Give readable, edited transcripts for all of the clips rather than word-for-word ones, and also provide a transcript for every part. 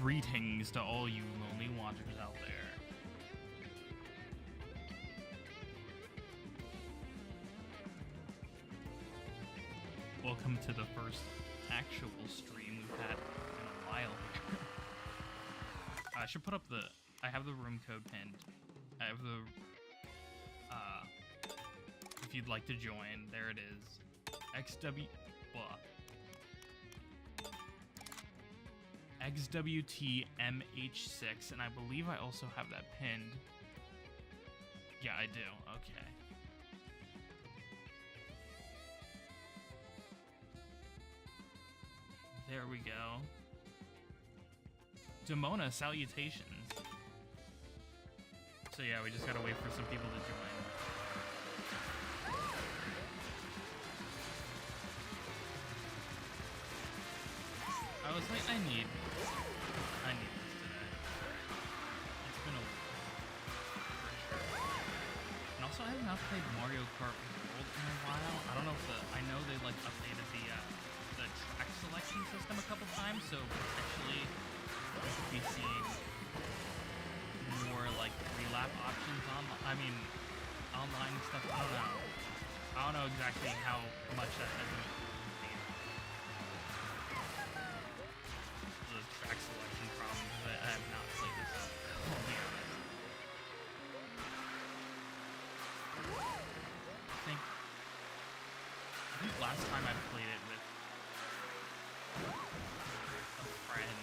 Greetings to all you lonely watchers out there. Welcome to the first actual stream we've had in a while here. I should put up I have the room code pinned. I have the, if you'd like to join, there it is. XWTMH6, and I believe I also have that pinned. Yeah, I do. Okay. There we go. Demona, salutations. So yeah, we just gotta wait for some people to join. I was like, I need this today. It's been a week. And also, I have not played Mario Kart World in a while. I don't know if I know they like updated the track selection system a couple times, so potentially we should be seeing more like relap options online stuff. I don't know exactly how much that has been. The track selection problem, because I have not played this. I'll be honest. I think last time I played it with a friend.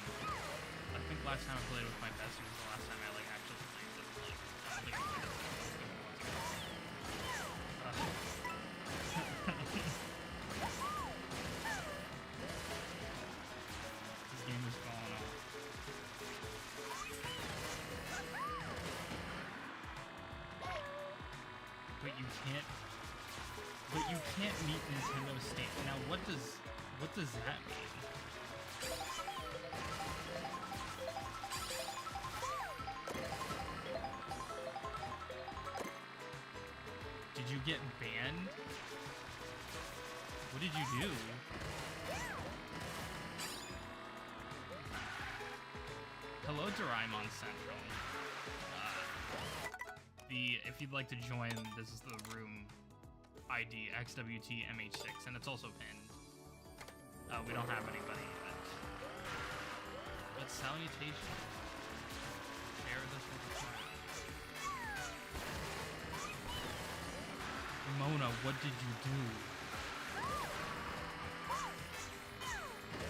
I think last time I played it with my bestie was the last time I like actually played this. Like, I don't think I played it This game is falling off. But you can't meet Nintendo State. Now what does that mean? Did you get banned? What did you do? Hello, Doraemon Central. if you'd like to join, this is the room ID XWTMH6, and it's also pinned. We don't have anybody yet. But salutations. Share this with a friend. Mona, what did you do?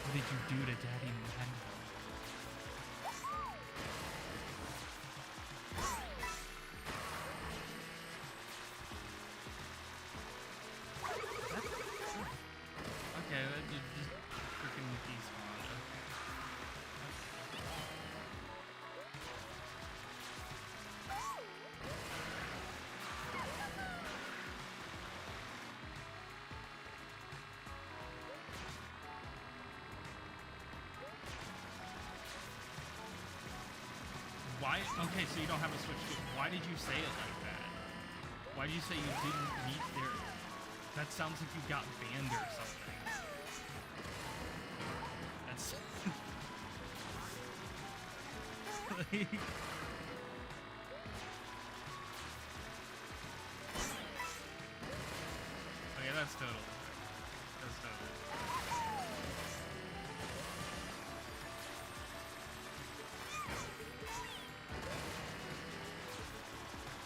What did you do to Daddy Nintendo? Okay, that just freaking despawned. Why? Okay, so you don't have a switch to. Why did you say it like that? Why did you say you didn't meet their? That sounds like you got banned or something. That's like. Okay, that's total. That's total.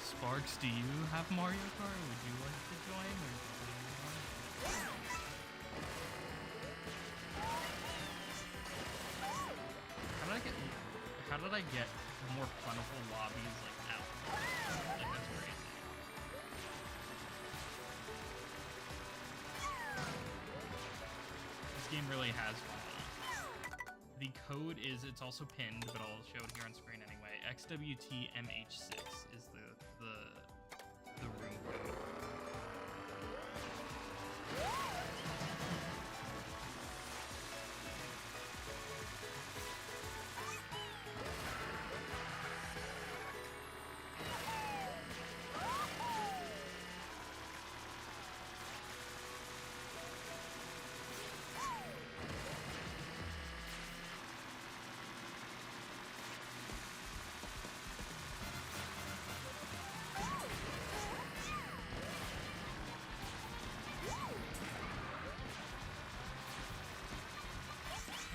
Sparks, do you have Mario Kart? Would you like to join? Or how did I get more plentiful lobbies like out? Like that's crazy. This game really has fun. The code is, it's also pinned, but I'll show it here on screen anyway. XWTMH6 is the room code.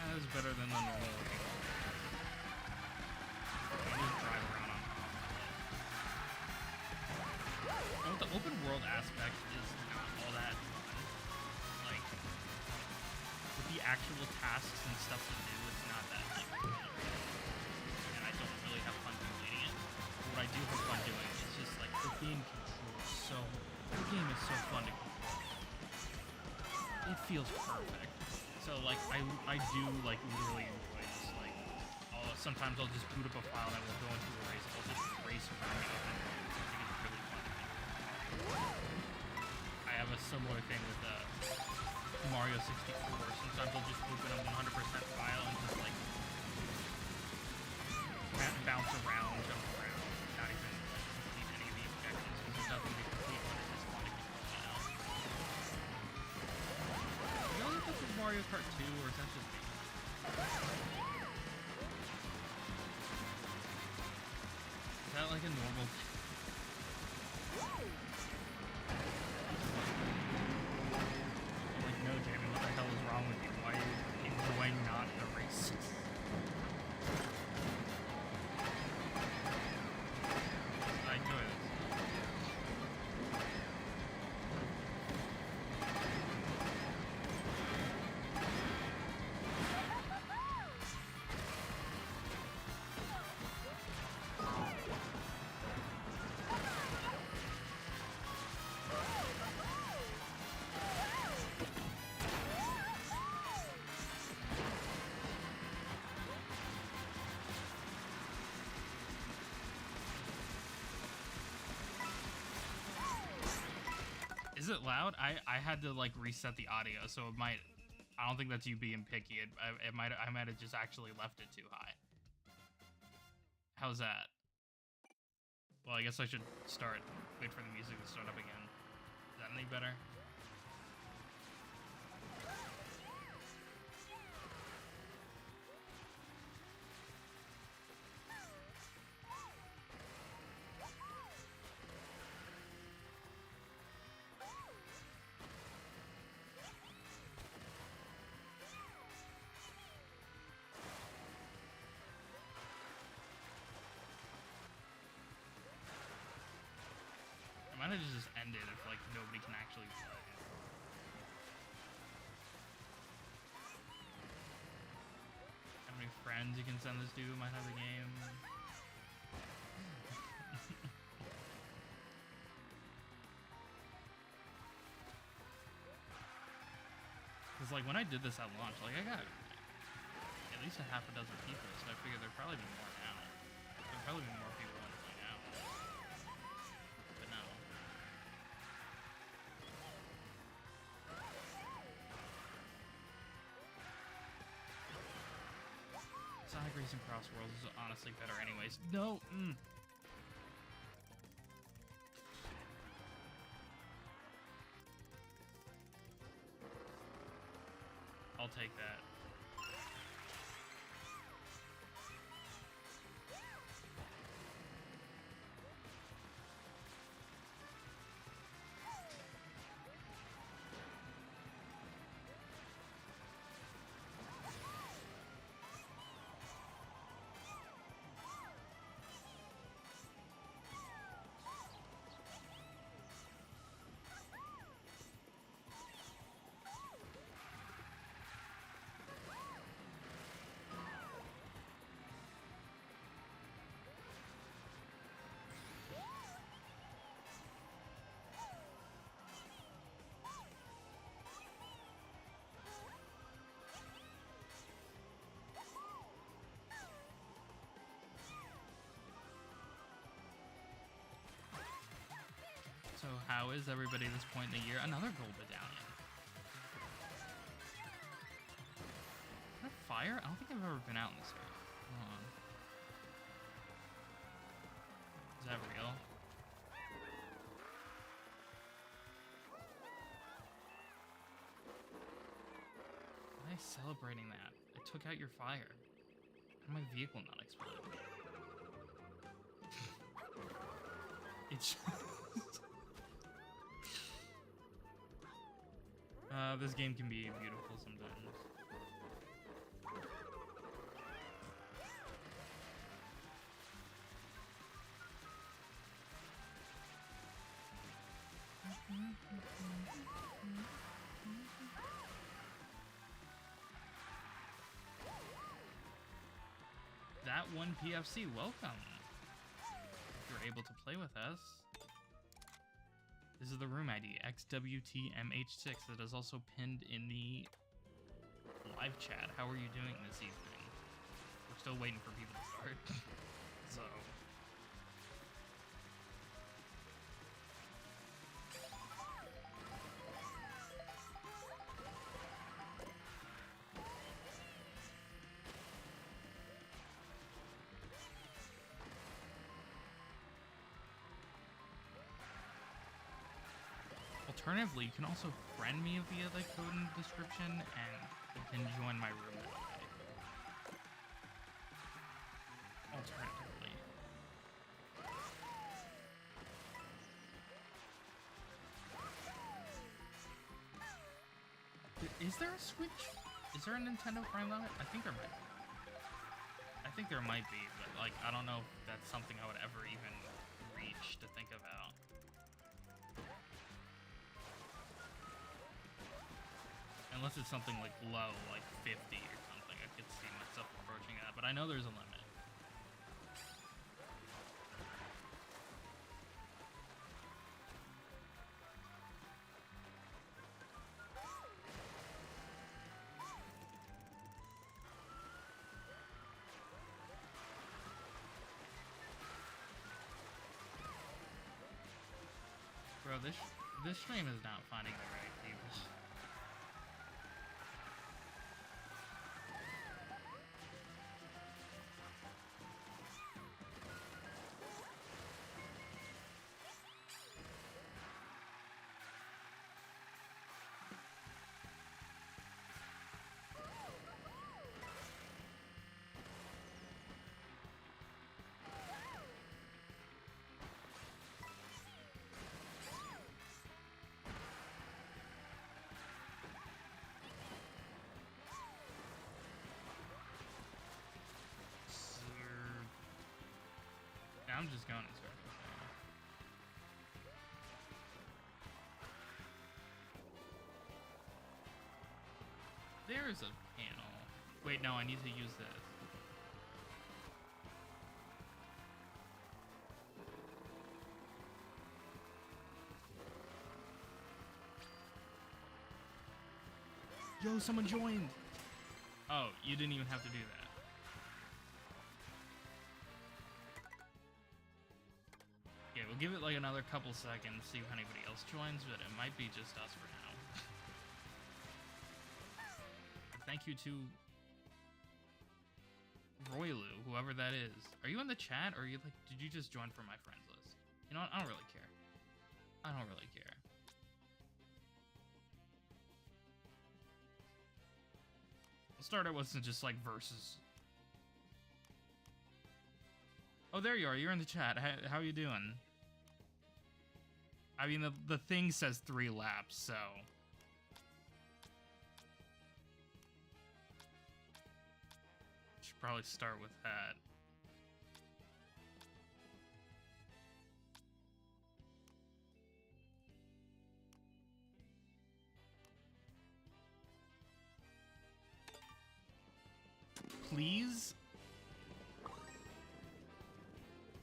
That is better than the normal way. You just drive around on top. And with the open world aspect is not all that fun. Like, with the actual tasks and stuff to do, it's not that like and I don't really have fun completing it. But what I do have fun doing is just like the game controls the game is so fun to control. It feels perfect. So like I do like literally enjoy this. Like sometimes I'll just boot up a file and I will go into a race. I'll just race around the open world. I think it's really fun. I have a similar thing with Mario 64. Sometimes I'll just open a 100% file and just like bounce around, jump around, not even complete any of the objectives because there's nothing to complete, but it's just fun to control now. You know if this is Mario Kart 2 or is that just me? Is that like a normal? I'm like, no, Jamie, what the hell is wrong with you? Why are you enjoying not the race? I enjoy this. Is it loud? I had to like reset the audio, so it might. I don't think that's you being picky. I might have just actually left it too high. How's that? Well, I guess I should wait for the music to start up again. Is that any better? kind of just end it if like nobody can actually play. How many friends you can send this to might have a game. Cause like when I did this at launch, like I got at least a half a dozen people, so I figured there'd probably be more now. There'd probably be more people want to play now. But no. Sonic Racing Cross Worlds is honestly better anyways. No! I'll take that. So how is everybody at this point in the year? Another gold medallion. Is that fire? I don't think I've ever been out in this area. Hold on. Is that real? Why are they celebrating that? It took out your fire. How did my vehicle not explode? It's this game can be beautiful sometimes. That one PFC, welcome. If you're able to play with us. This is the room ID, XWTMH6. That is also pinned in the live chat. How are you doing this evening? We're still waiting for people to start. So. Alternatively, you can also friend me via the code in the description, and you can join my room that way. Alternatively. Is there a Switch? Is there a Nintendo Prime on it? I think there might be. I think there might be, but like, I don't know if that's something I would ever even reach to think about. Unless it's something like low, like 50 or something, I could see myself approaching that, but I know there's a limit. Bro, this stream is not finding the right people. I'm just going in circles. There's a panel. Wait, no, I need to use this. Yo, someone joined! Oh, you didn't even have to do that. Yeah, we'll give it like another couple seconds, see if anybody else joins, but it might be just us for now. Thank you to Roylu, whoever that is. Are you in the chat, or are you like, did you just join from my friends list? You know what? I don't really care. I don't really care. We'll start it with just like verses. Oh, there you are. You're in the chat. How you doing? I mean, the thing says 3 laps, so... Should probably start with that. Please?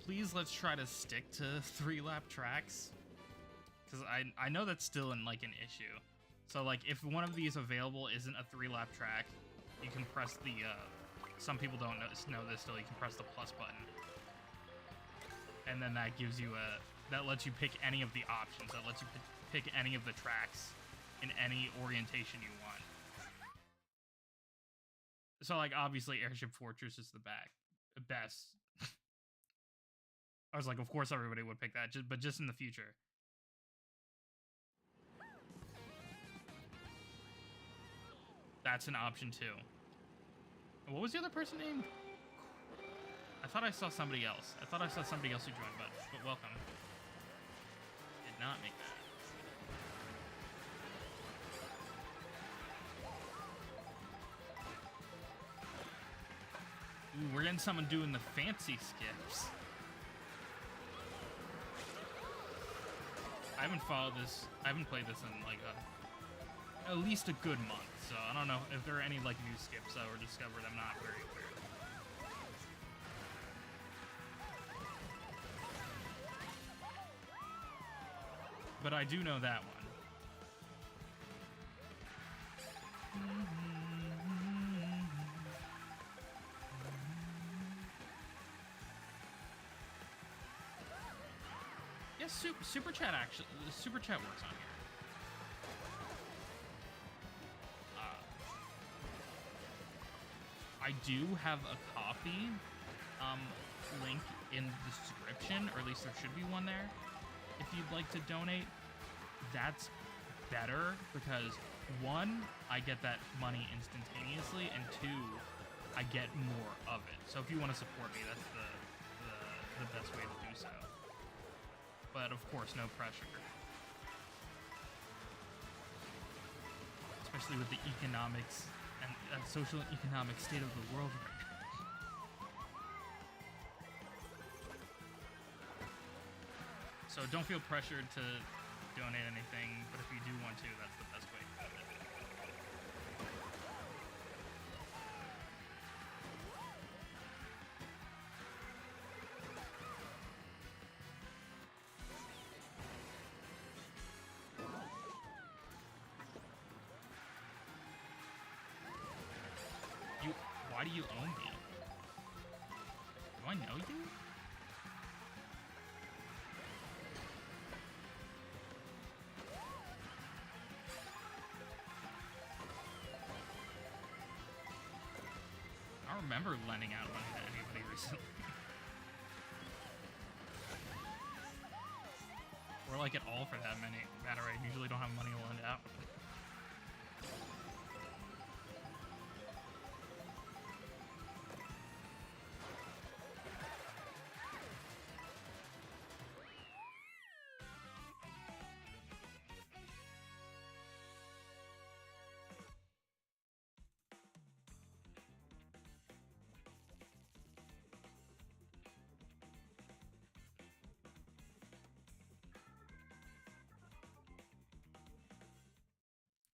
Please, let's try to stick to 3-lap tracks. Because I know that's still like an issue. So like if one of these available isn't a 3-lap track, you can press the some people don't know this still, you can press the plus button. And then that gives you that lets you pick any of the options. That lets you pick any of the tracks in any orientation you want. So like obviously Airship Fortress is the best. I was like, of course everybody would pick that, but just in the future. That's an option too. What was the other person named? I thought I saw somebody else. I thought I saw somebody else who joined, but welcome. Did not make that. Ooh, we're getting someone doing the fancy skips. I haven't followed this. I haven't played this in like at least a good month. So I don't know if there are any like new skips that were discovered. I'm not very aware. But I do know that one. Yes, super chat actually. The super chat works on here. I do have a coffee link in the description, or at least there should be one there. If you'd like to donate, that's better because 1, I get that money instantaneously, and 2, I get more of it. So if you want to support me, that's the best way to do so. But of course, no pressure. Especially with the economics and social and economic state of the world right now. So don't feel pressured to donate anything, but if you do want to, that's the best way to do it. Why do you own me? Do I know you? I don't remember lending out money to anybody recently. Or like at all for that matter. I usually don't have money to lend out.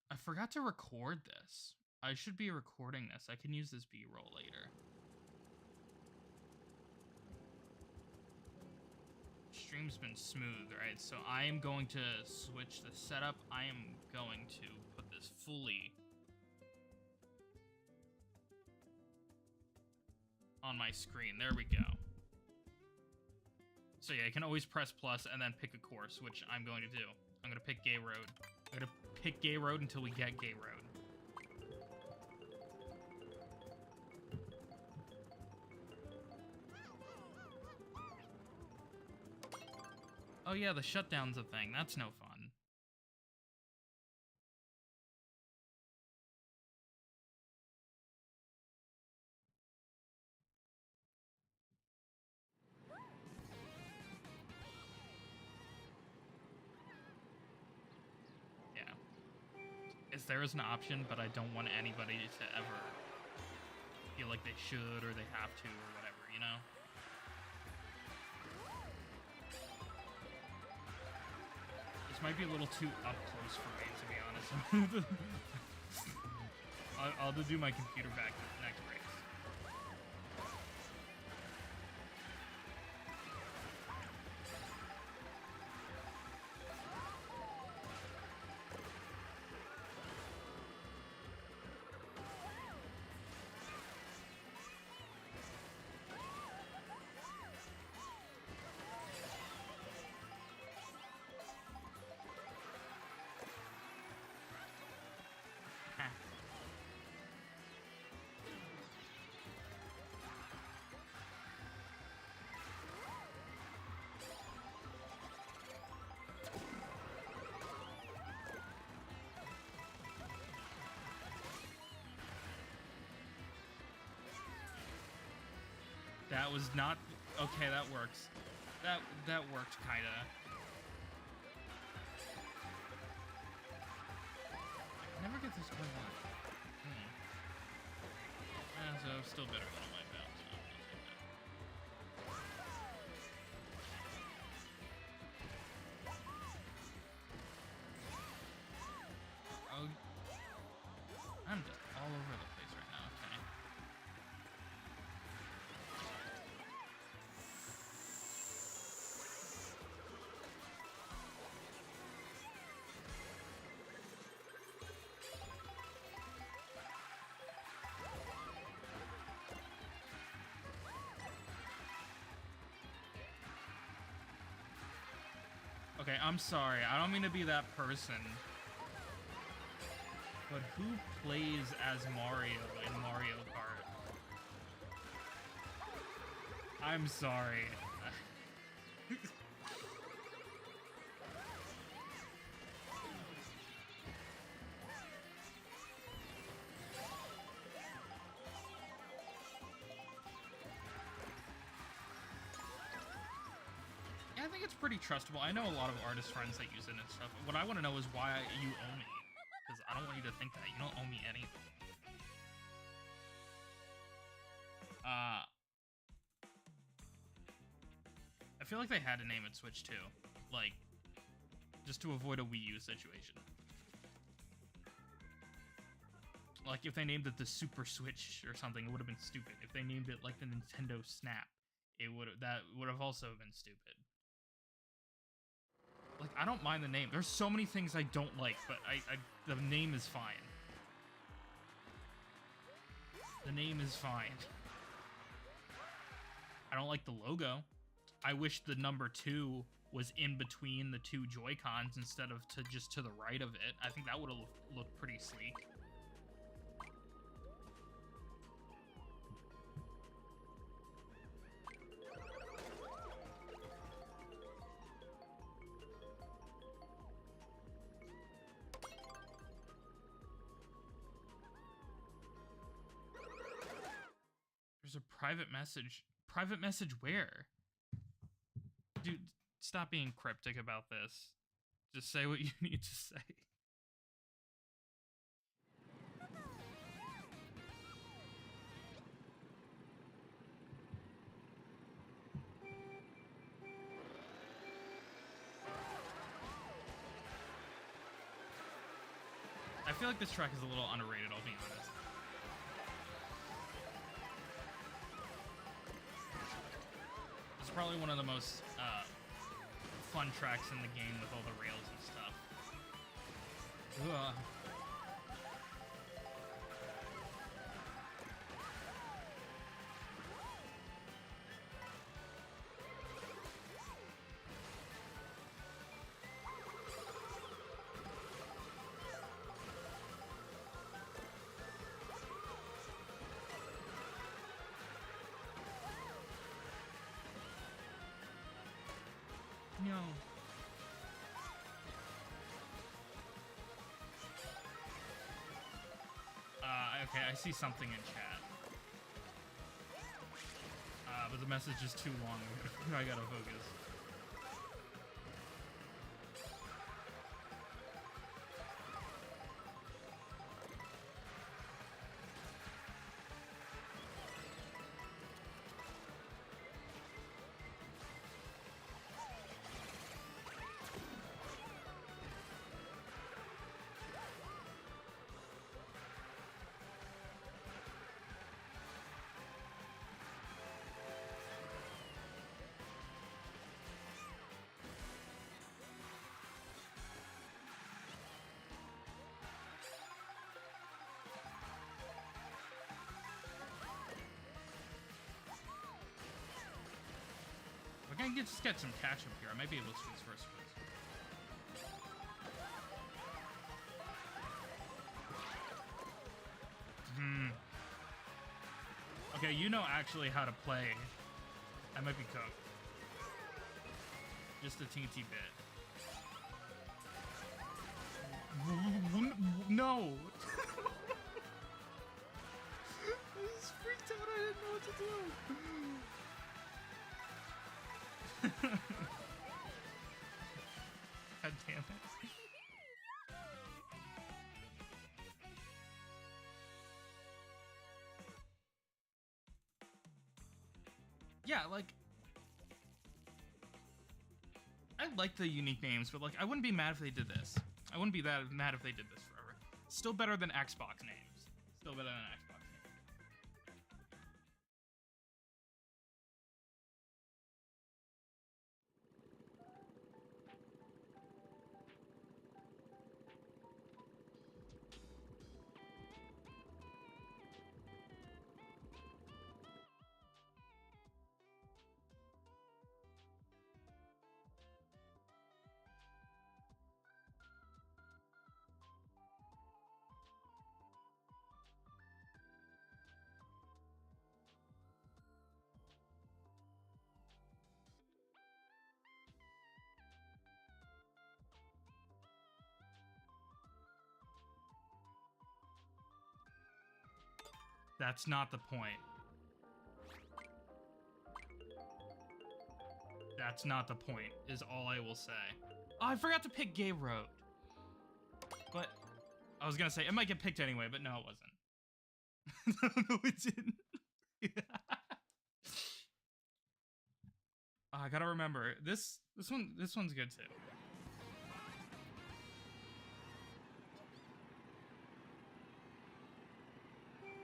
I forgot to record this. I should be recording this. I can use this B-roll later. Stream's been smooth, right? So I am going to switch the setup. I am going to put this fully on my screen. There we go. So yeah, I can always press plus and then pick a course, which I'm going to do. I'm going to pick Gay Road. I'm going to pick Gay Road until we get Gay Road. Oh yeah, the shutdown's a thing. That's no fun. Yeah. There is an option, but I don't want anybody to ever feel like they should or they have to or whatever, you know? This might be a little too up close for me, to be honest. I'll just do my computer back next break. That was not okay. That works. That worked, kinda. I never get this going on. Yeah, so still better than my bounce. Oh, I'm just all over the place right now. Okay. Okay, I'm sorry. I don't mean to be that person. But who plays as Mario in Mario Kart? I'm sorry. Yeah, I think it's pretty trustable. I know a lot of artist friends that use it and stuff. What I want to know is why you owe me. Because I don't want you to think that. You don't owe me anything. I feel like they had to name it Switch too. Like, just to avoid a Wii U situation. Like, if they named it the Super Switch or something, it would have been stupid. If they named it like the Nintendo Snap, that would have also been stupid. Like, I don't mind the name. There's so many things I don't like, but the name is fine. The name is fine. I don't like the logo. I wish the number 2 was in between the 2 Joy-Cons instead of just to the right of it. I think that would have looked pretty sleek. There's a private message. Private message where? Dude, stop being cryptic about this. Just say what you need to say. I feel like this track is a little underrated, I'll be honest. Probably one of the most fun tracks in the game with all the rails and stuff. Ugh. No. Okay, I see something in chat. But the message is too long. I gotta focus. I can just get some catch up here. I might be able to squeeze first. Okay, you know actually how to play. I might be cooked. Just a teensy bit. No! I was freaked out. I didn't know what to do. God damn it. Yeah, like, I like the unique names, but like, I wouldn't be mad if they did this. I wouldn't be that mad if they did this forever. Still better than Xbox names. Still better than Xbox names. That's not the point. That's not the point, is all I will say. Oh, I forgot to pick Gay Road. But I was gonna say, it might get picked anyway, but no, it wasn't. No, it didn't. I gotta remember, this one's good too.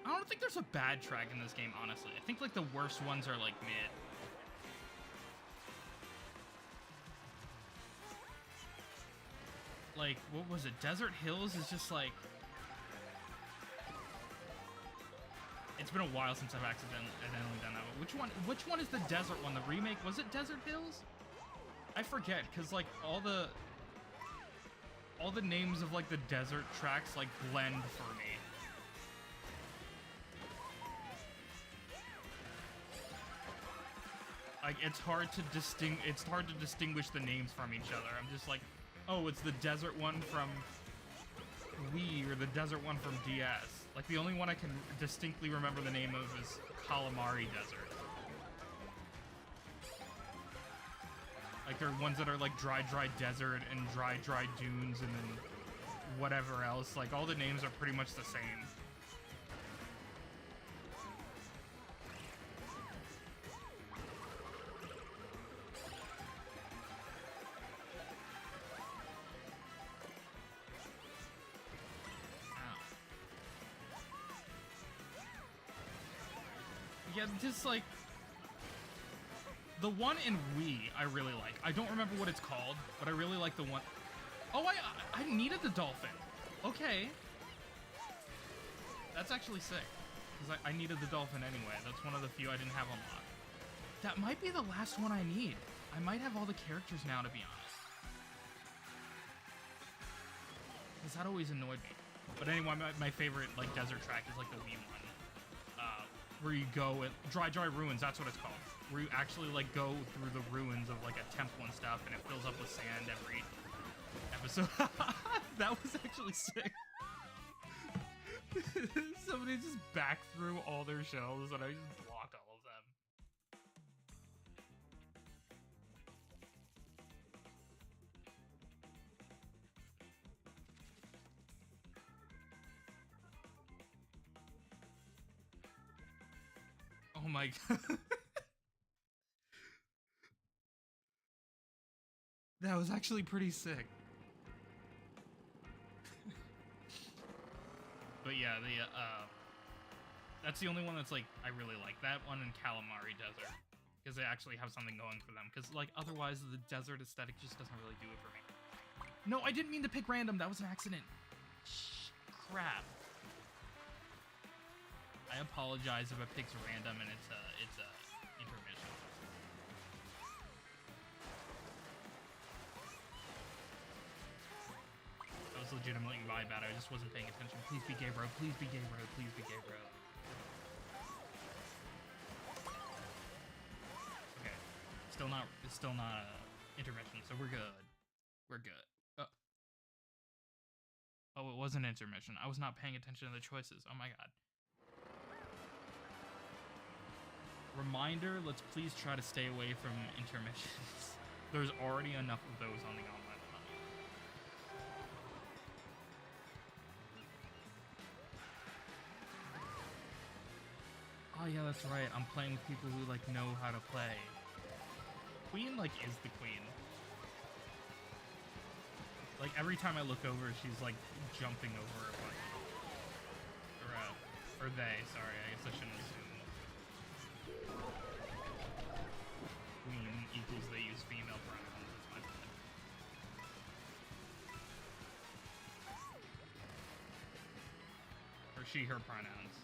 I don't think there's a bad track in this game, honestly. I think like the worst ones are like mid. Like, what was it? Desert Hills is just like... It's been a while since I've accidentally done that. But which one is the desert one? The remake? Was it Desert Hills? I forget, because like all the names of like the desert tracks like blend for me. Like it's hard to distinguish the names from each other. I'm just like, oh, it's the desert one from Wii or the desert one from DS. Like the only one I can distinctly remember the name of is Calamari Desert. Like there are ones that are like Dry Desert and Dry Dunes and then whatever else. Like all the names are pretty much the same. Yeah, just like The one in Wii, I really like. I don't remember what it's called, but I really like the one... Oh, I needed the dolphin. Okay. That's actually sick. Because I needed the dolphin anyway. That's one of the few I didn't have unlocked. That might be the last one I need. I might have all the characters now, to be honest. Because that always annoyed me. But anyway, my favorite, like, desert track is, like, the Wii one. Where you go at Dry Ruins, that's what it's called. Where you actually, like, go through the ruins of, like, a temple and stuff, and it fills up with sand every episode. That was actually sick. Somebody just backed through all their shells, and I just blocked all of them. Oh my god. That was actually pretty sick. But yeah, that's the only one that's like, I really like. That one in Calamari Desert. Because they actually have something going for them. Because like, otherwise the desert aesthetic just doesn't really do it for me. No, I didn't mean to pick random. That was an accident. Crap. I apologize if I picked random and it's a intermission. That was legitimately my bad. I just wasn't paying attention. Please be gay, bro. Please be gay, bro. Please be gay, bro. Okay. It's still not intermission, so we're good. We're good. Oh, it was an intermission. I was not paying attention to the choices. Oh my god. Reminder, let's please try to stay away from intermissions. There's already enough of those on the online one. Oh yeah, that's right. I'm playing with people who like know how to play. Queen like is the queen. Like every time I look over, she's like jumping over a bunch. Or they, sorry, I guess I shouldn't assume. Queen equals they use female pronouns, that's my bad. Or she, her pronouns.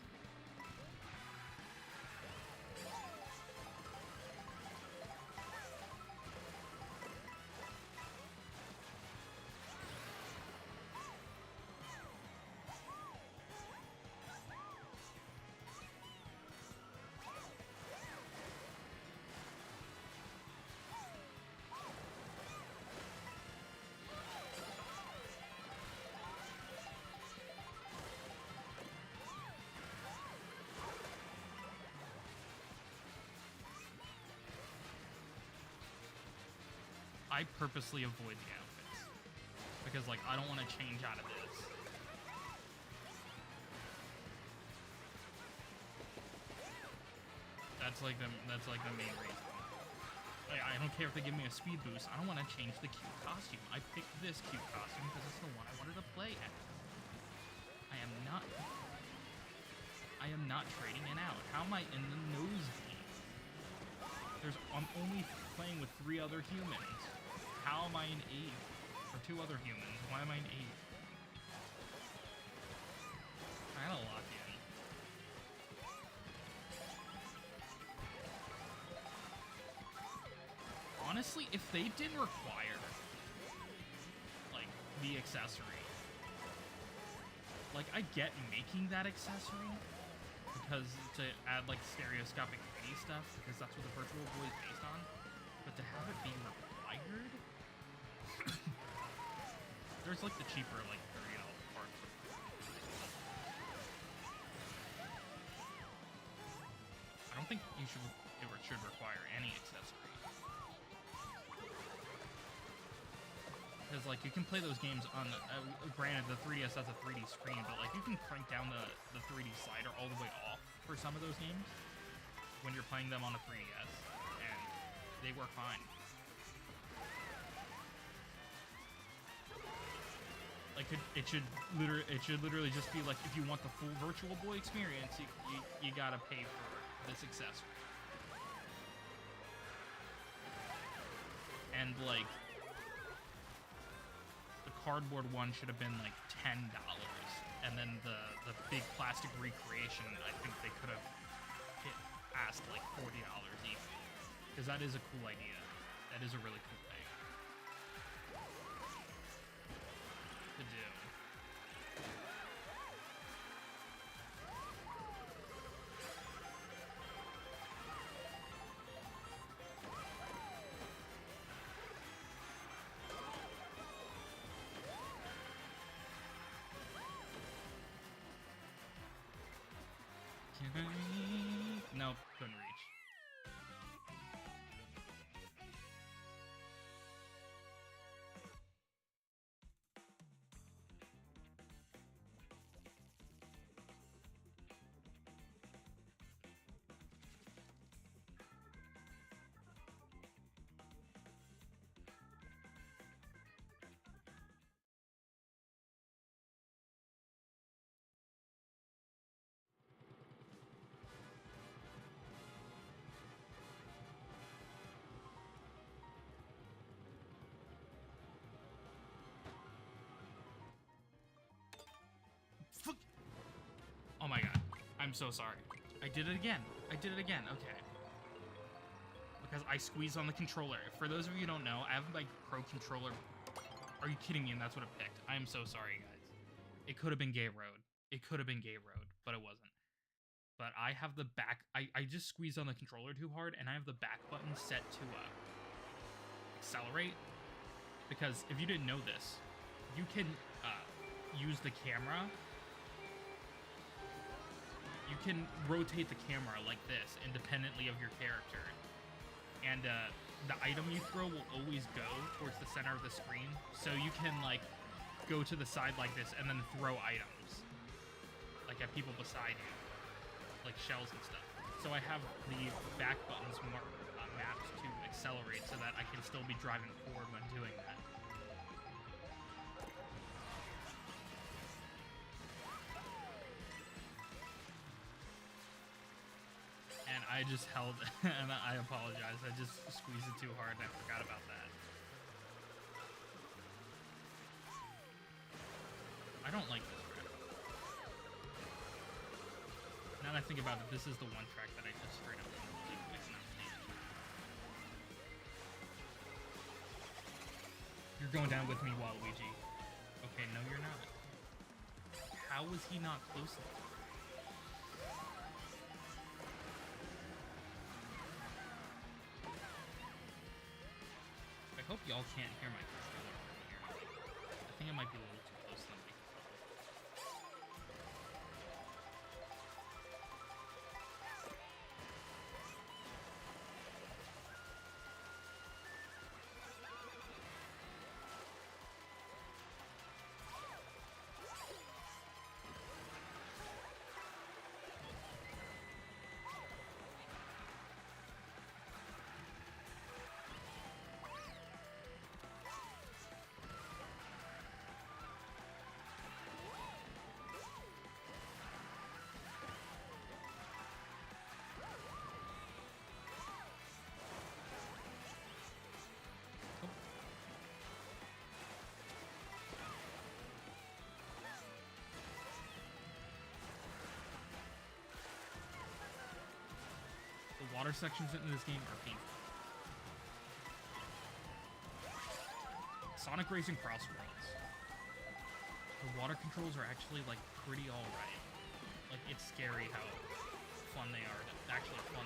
I purposely avoid the outfits because like I don't want to change out of this. That's like the main reason. Like, I don't care if they give me a speed boost. I don't want to change the cute costume. I picked this cute costume because it's the one I wanted to play as. I am not trading it out. How am I in the nosebleed? I'm only playing with 3 other humans. How am I in 8? Or 2 other humans. Why am I in 8? I gotta lock in. Honestly, if they didn't require, like, the accessory, like, I get making that accessory, because to add, like, stereoscopic 3D stuff, because that's what the Virtual Boy is based on, but to have it be required? There's, like, the cheaper, like, $30 parts. I don't think it should require any accessory. Because, like, you can play those games on, granted, the 3DS has a 3D screen, but, like, you can crank down the 3D slider all the way off for some of those games when you're playing them on a 3DS, and they work fine. Like, it should literally just be, like, if you want the full Virtual Boy experience, you gotta pay for this accessory. and like the cardboard one should have been like $10, and then the big plastic recreation, I think they could have asked like $40 each, because that is a cool idea. That is a really cool thing to do. Nope, couldn't reach. Oh my god. I'm so sorry. I did it again. Okay. Because I squeezed on the controller. For those of you who don't know, I have my Pro controller. Are you kidding me? And that's what it picked. I am so sorry, guys. It could have been Gay Road. But it wasn't. But I have the back... I just squeezed on the controller too hard, and I have the back button set to accelerate. Because if you didn't know this, you can use the camera... You can rotate the camera like this, independently of your character. And the item you throw will always go towards the center of the screen. So you can, like, go to the side like this and then throw items. Like at people beside you. Like shells and stuff. So I have the back buttons mapped to accelerate so that I can still be driving forward when doing that. And I just held, and I apologize, I just squeezed it too hard and I forgot about that. I don't like this track. Now that I think about it, this is the one track that I just straight up mix and match. You're going down with me, Waluigi. Okay, no you're not. How was he not close enough? I hope y'all can't hear my controller from here. I think it might be a little too close to the microphone. The water sections in this game are painful. Sonic Racing Crossworlds. The water controls are actually, like, pretty alright. Like, it's scary how fun they are to control.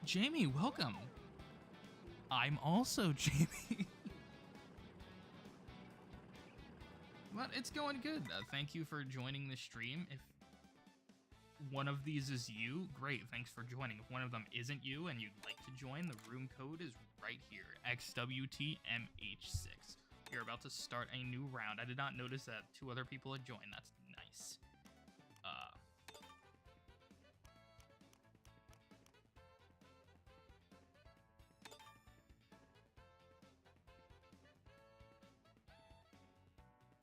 Jamie, welcome. I'm also Jamie. But it's going good. Thank you for joining the stream. If one of these is you, great, thanks for joining. If one of them isn't you and you'd like to join, the room code is right here, XWTMH6. You're about to start a new round. I did not notice that 2 other people had joined. That's nice.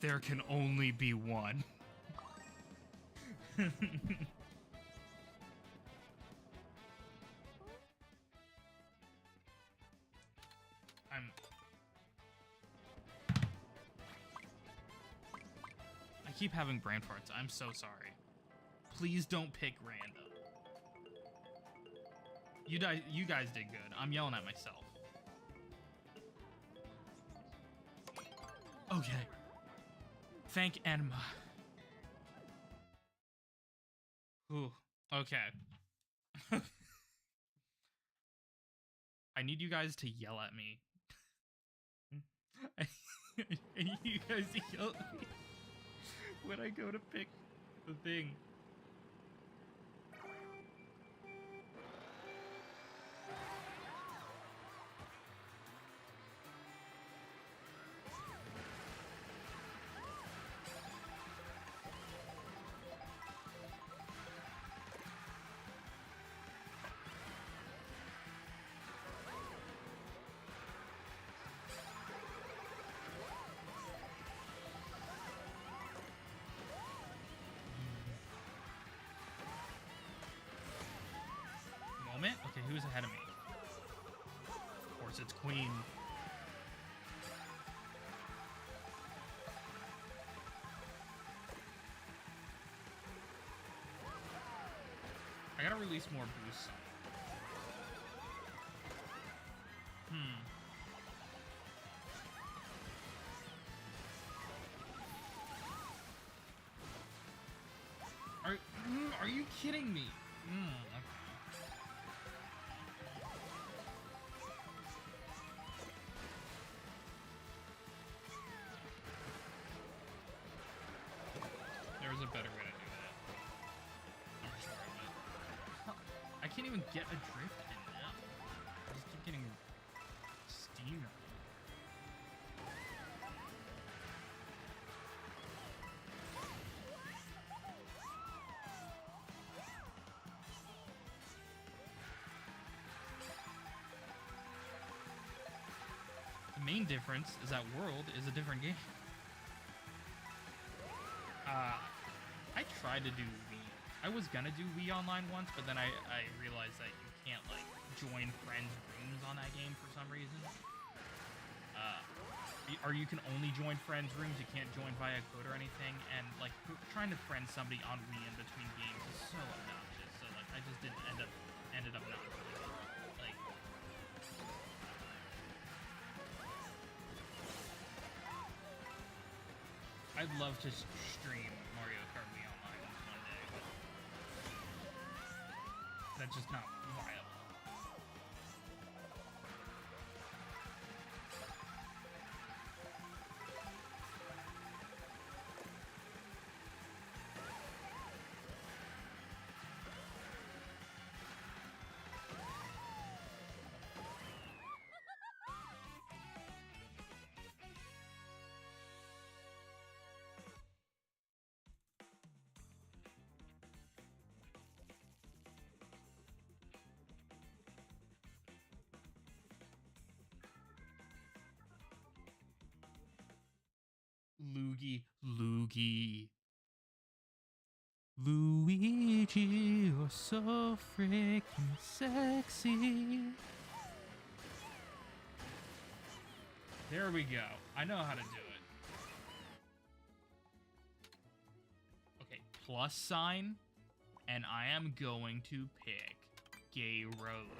There can only be one. I keep having brain farts. I'm so sorry. Please don't pick random. You guys did good. I'm yelling at myself. Okay. Thank Enma. Ooh. Okay. I need you guys to yell at me. I need you guys to yell at me when I go to pick the thing. Okay, who's ahead of me? Of course, it's Queen. I gotta release more boosts. Are you kidding me? Okay. There's a better way to do that. I'm sure of it. I can't even get a drift in now. I just keep getting steamed. The main difference is that World is a different game. I tried to do Wii. I was gonna do Wii Online once, but then I realized that you can't, like, join friends' rooms on that game for some reason. Or you can only join friends' rooms, you can't join via code or anything, and, like, trying to friend somebody on Wii in between games is so obnoxious, so, like, I just didn't ended up not doing it. Like, I'd love to stream Mario Kart Wii Online one day, but that's just not viable. Luigi. Luigi, you're so freaking sexy. There we go. I know how to do it. Okay, plus sign, and I am going to pick Gay Road.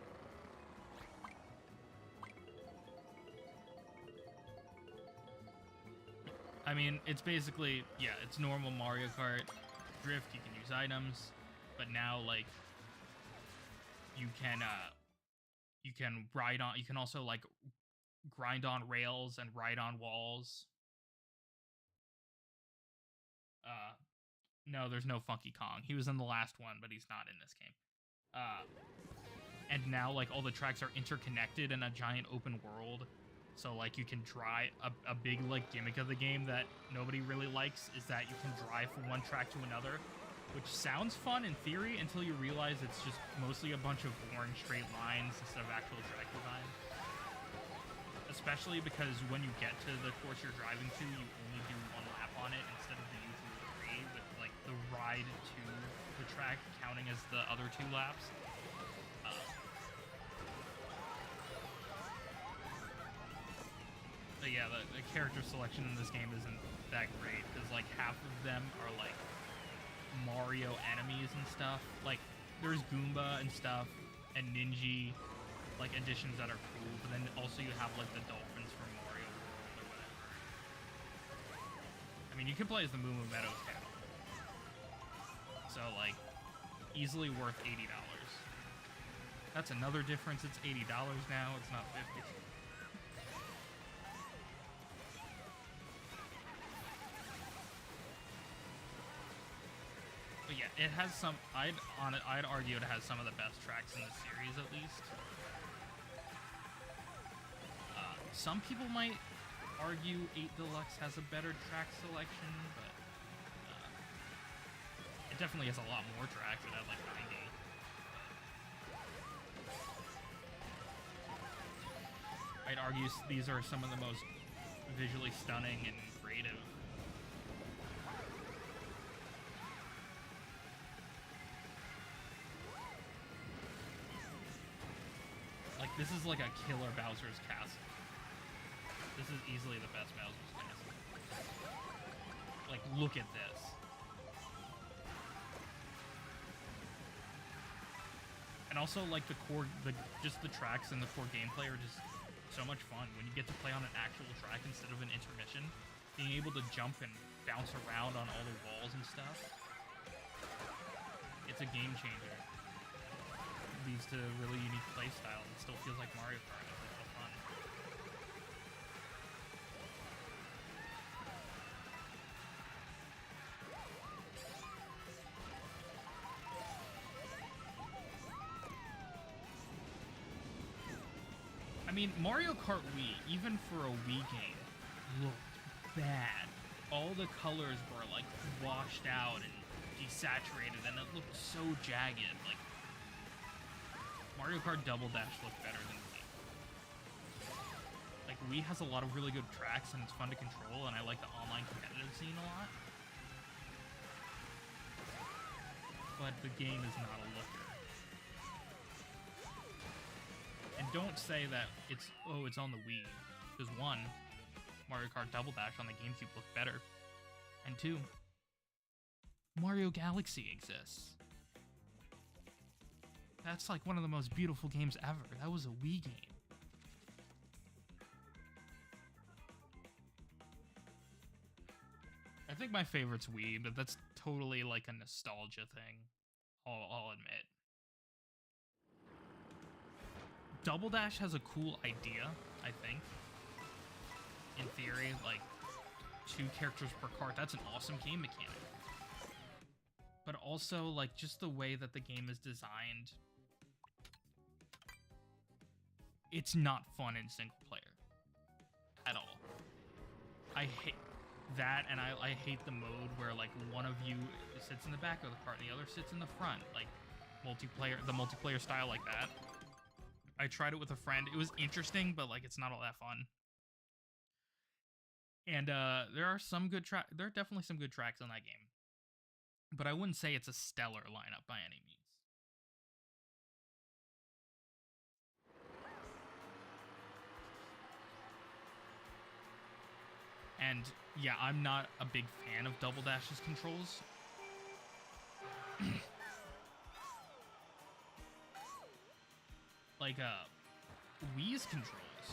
I mean, it's basically, yeah, it's normal Mario Kart. Drift, you can use items, but now, like, you can, You can ride on. You can also like grind on rails and ride on walls. No, there's no Funky Kong. He was in the last one, but he's not in this game. And now like all the tracks are interconnected in a giant open world. So like you can drive a big like gimmick of the game that nobody really likes is that you can drive from one track to another, which sounds fun in theory until you realize it's just mostly a bunch of boring straight lines instead of actual track design. Especially because when you get to the course you're driving to, you only do one lap on it instead of the usual 3, with like the ride to the track counting as the other 2 laps. But yeah, the character selection in this game isn't that great because like half of them are like Mario enemies and stuff. Like there's Goomba and stuff and Ninja like additions that are cool, but then also you have like the dolphins from Mario World or whatever. I mean, you can play as the Moo Moo Meadows cow, so like easily worth $80. That's another difference. It's $80 now. It's not $50. But yeah, it has some. I'd argue it has some of the best tracks in the series, at least. Some people might argue 8 Deluxe has a better track selection, but it definitely has a lot more tracks. It has like 90. I'd argue these are some of the most visually stunning and creative. Like, this is like a killer Bowser's Castle. This is easily the best Bowser's Castle. Like, look at this. And also, like, just the tracks and the core gameplay are just so much fun. When you get to play on an actual track instead of an intermission, being able to jump and bounce around on all the walls and stuff, it's a game changer. It leads to a really unique playstyle. It still feels like Mario Kart. It's so fun. I mean, Mario Kart Wii, even for a Wii game, looked bad. All the colors were like washed out and desaturated, and it looked so jagged. Like, Mario Kart Double Dash looked better than Wii. Like, Wii has a lot of really good tracks, and it's fun to control, and I like the online competitive scene a lot. But the game is not a looker. And don't say that it's on the Wii. Because 1, Mario Kart Double Dash on the GameCube looked better. And 2, Mario Galaxy exists. That's like one of the most beautiful games ever. That was a Wii game. I think my favorite's Wii, but that's totally like a nostalgia thing. I'll admit. Double Dash has a cool idea, I think. In theory, like 2 characters per cart, that's an awesome game mechanic. But also, like, just the way that the game is designed, it's not fun in single player at all. I hate that, and I hate the mode where like one of you sits in the back of the cart and the other sits in the front, like the multiplayer style like that. I tried it with a friend. It was interesting, but like it's not all that fun. And there are definitely some good tracks on that game, but I wouldn't say it's a stellar lineup by any means. And yeah, I'm not a big fan of Double Dash's controls. Like Wii's controls.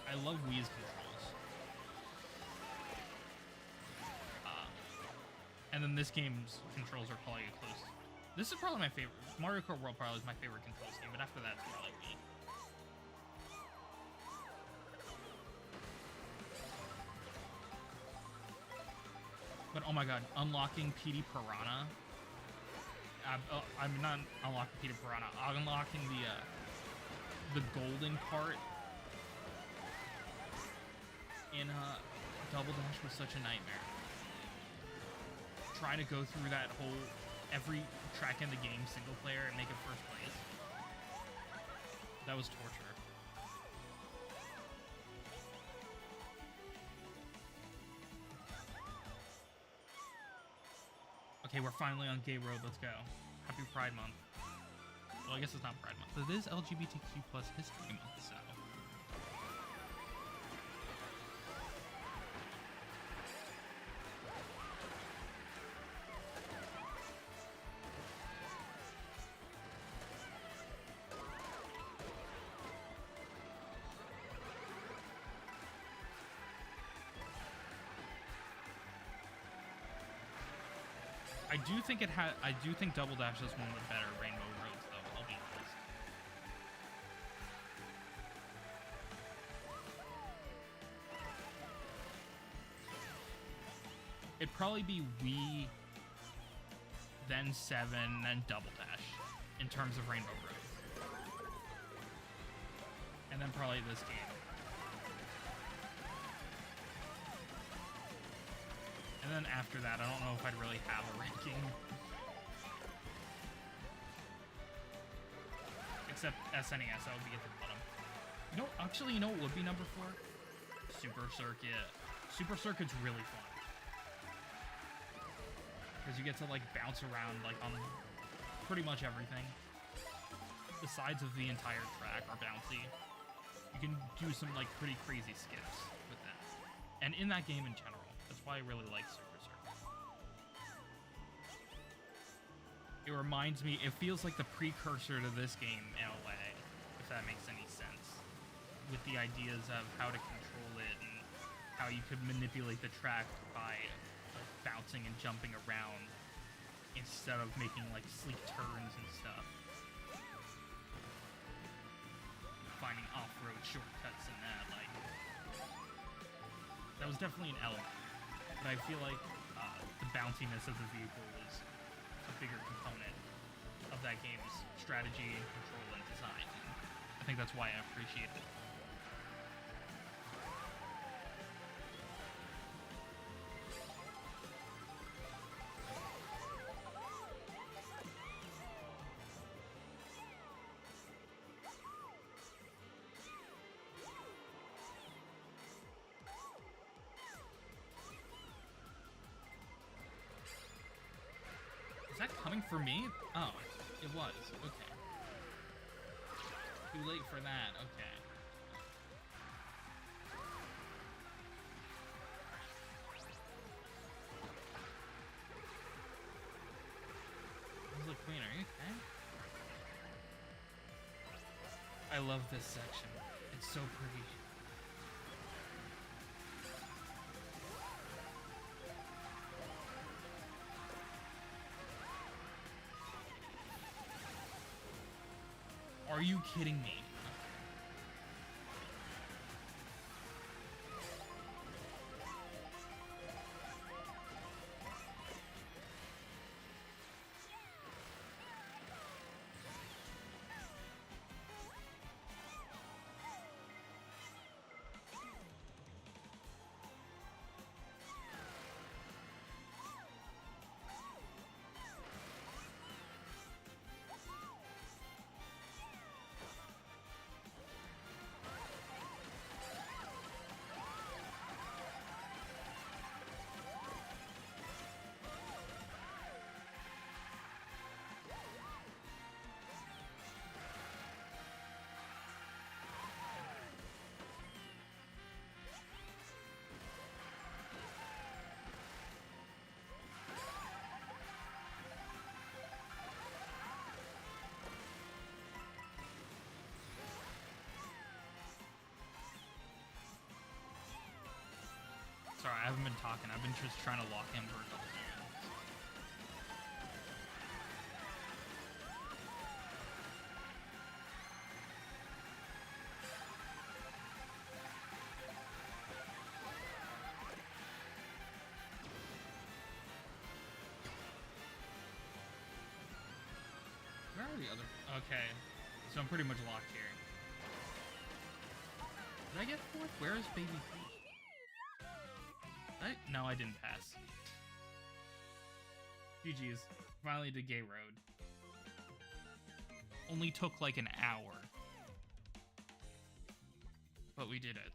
I love Wii's controls. And then this game's controls are probably close This is probably my favorite. Mario Kart World probably is my favorite Controls game, but after that, it's probably me. But oh my god, unlocking PD Piranha. I'm not unlocking PD Piranha. Unlocking the golden cart in Double Dash was such a nightmare. Trying to go through that whole every track in the game single player and make it first place. That was torture. Okay, we're finally on Gay Road. Let's go. Happy Pride Month. Well, I guess it's not Pride Month. It is LGBTQ plus History Month, so. I do think Double Dash is one of the better Rainbow Roads, though. I'll be honest. It'd probably be Wii, then 7, then Double Dash in terms of Rainbow Roads, and then probably this game. And then after that, I don't know if I'd really have a ranking. Except SNES, that would be at the bottom. You know what would be number 4? Super Circuit. Super Circuit's really fun. Because you get to, like, bounce around, like, on pretty much everything. The sides of the entire track are bouncy. You can do some, like, pretty crazy skips with that. And in that game in general. That's why I really like Super Circuit. It reminds me, it feels like the precursor to this game in a way, if that makes any sense. With the ideas of how to control it and how you could manipulate the track by like, bouncing and jumping around instead of making like sleek turns and stuff. Finding off-road shortcuts and that, like, that was definitely an element. But I feel like the bounciness of the vehicle is a bigger component of that game's strategy and control and design. And I think that's why I appreciate it. Is that coming for me? Oh, it was. Okay. Too late for that. Okay. Queen, are you okay? I love this section. It's so pretty. Are you kidding me? Sorry, I haven't been talking. I've been just trying to lock in for a couple seconds. the other? Okay, so I'm pretty much locked here. Did I get fourth? Where is Baby Peach? No, I didn't pass. GG's. Finally did Gay Road. Only took like an hour. But we did it.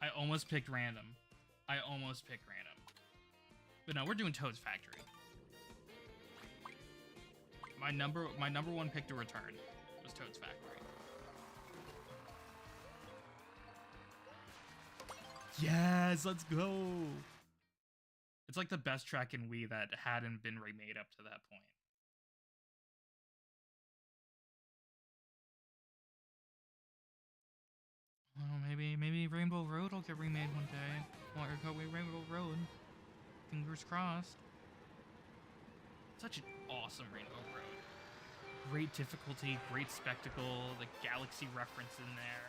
I almost picked random. But no, we're doing Toad's Factory. My number one pick to return was Toad's Factory. Yes, let's go. It's like the best track in Wii that hadn't been remade up to that point. Well, maybe Rainbow Road will get remade one day. Mario Kart Rainbow Road. Fingers crossed. Such an awesome Rainbow Road. Great difficulty, great spectacle, the galaxy reference in there.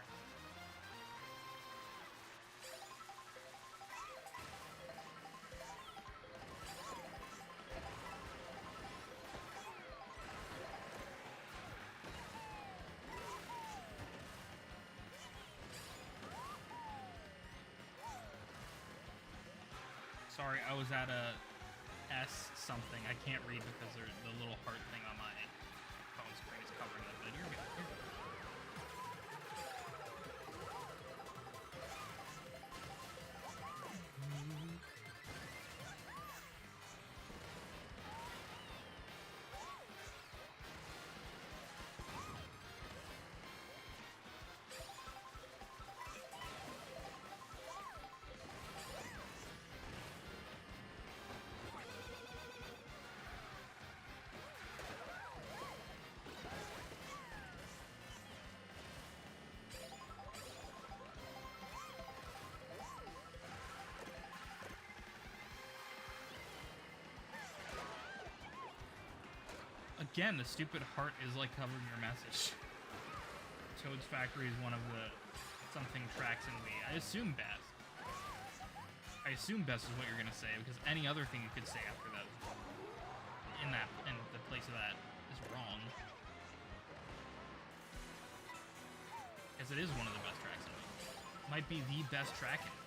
Sorry, I was at a S something. I can't read because the little heart thing on my phone screen is covering it, but you're good. Again, the stupid heart is like covering your message. Toad's Factory is one of the something tracks in Wii. I assume best. Is what you're gonna say, because any other thing you could say after that in the place of that is wrong. Because it is one of the best tracks in Wii. Might be the best track in Wii.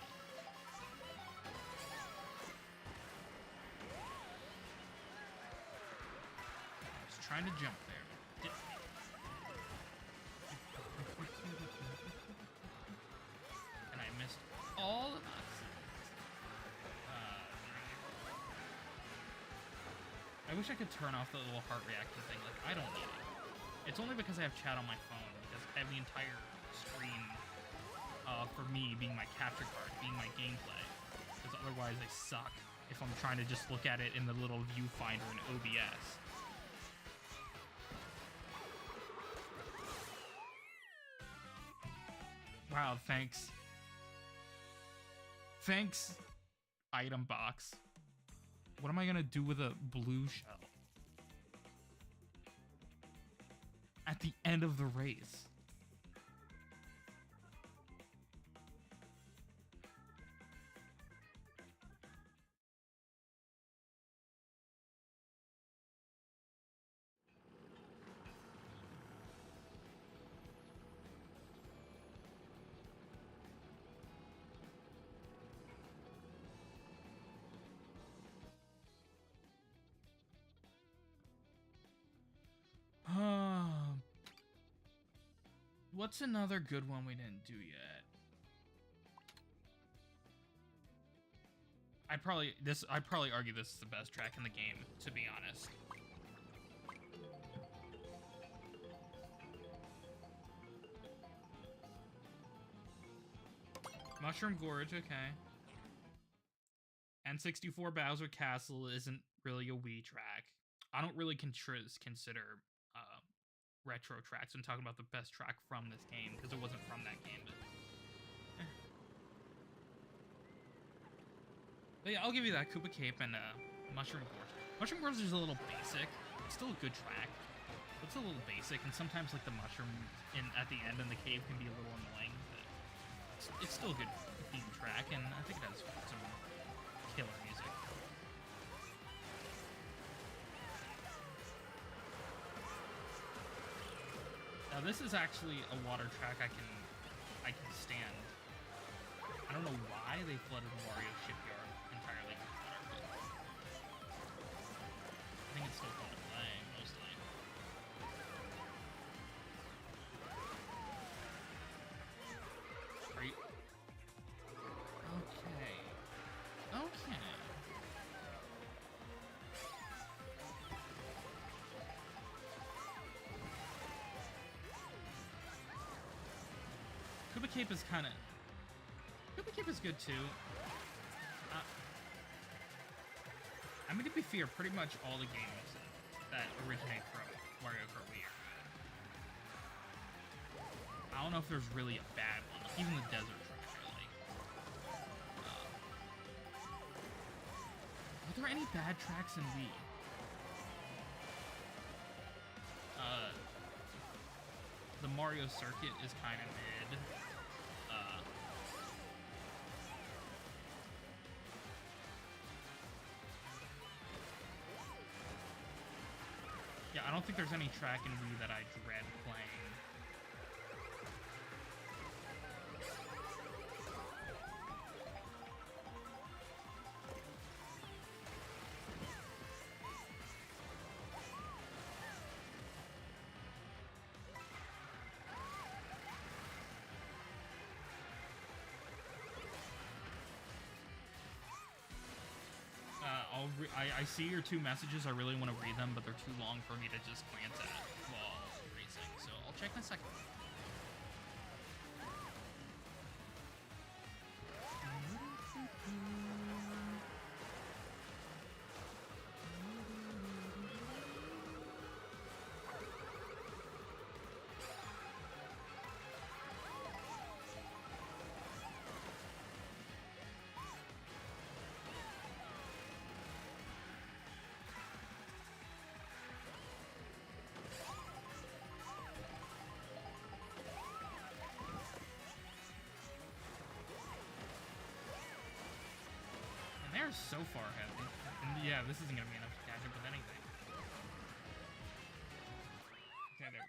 Trying to jump there. And I missed all of us. I wish I could turn off the little heart reaction thing. Like, I don't need it. It's only because I have chat on my phone, because I have the entire screen for me being my capture card, being my gameplay. Because otherwise I suck if I'm trying to just look at it in the little viewfinder in OBS. Wow, thanks. Thanks, item box. What am I gonna do with a blue shell? At the end of the race. What's another good one we didn't do yet? I'd probably argue this is the best track in the game, to be honest. Mushroom Gorge, okay. N64 Bowser Castle isn't really a Wii track. I don't really consider retro tracks when talking about the best track from this game, because it wasn't from that game, but yeah, I'll give you that. Koopa Cape and Mushroom Gorge. Mushroom Gorge is a little basic. It's still a good track. It's a little basic, and sometimes like the mushroom at the end in the cave can be a little annoying, but it's still a good theme track, and I think it has some killer music. Now this is actually a water track I can stand. I don't know why they flooded Wario Shipyard entirely with water, but I think it's still fun to play, mostly. Are you... Okay. Okay. Koopa Cape is kind of... Koopa Cape is good, too. I mean, to be fair, pretty much all the games that originate from Mario Kart Wii are good. I don't know if there's really a bad one. Even the desert track I like. Are there any bad tracks in Wii? The Mario Circuit is kind of mid. Yeah, I don't think there's any track in Wii that I dread playing. I see your two messages. I really want to read them, but they're too long for me to just glance at while racing. So I'll check in a second. They're so far ahead. And yeah, this isn't gonna be enough to catch up with anything. Okay, there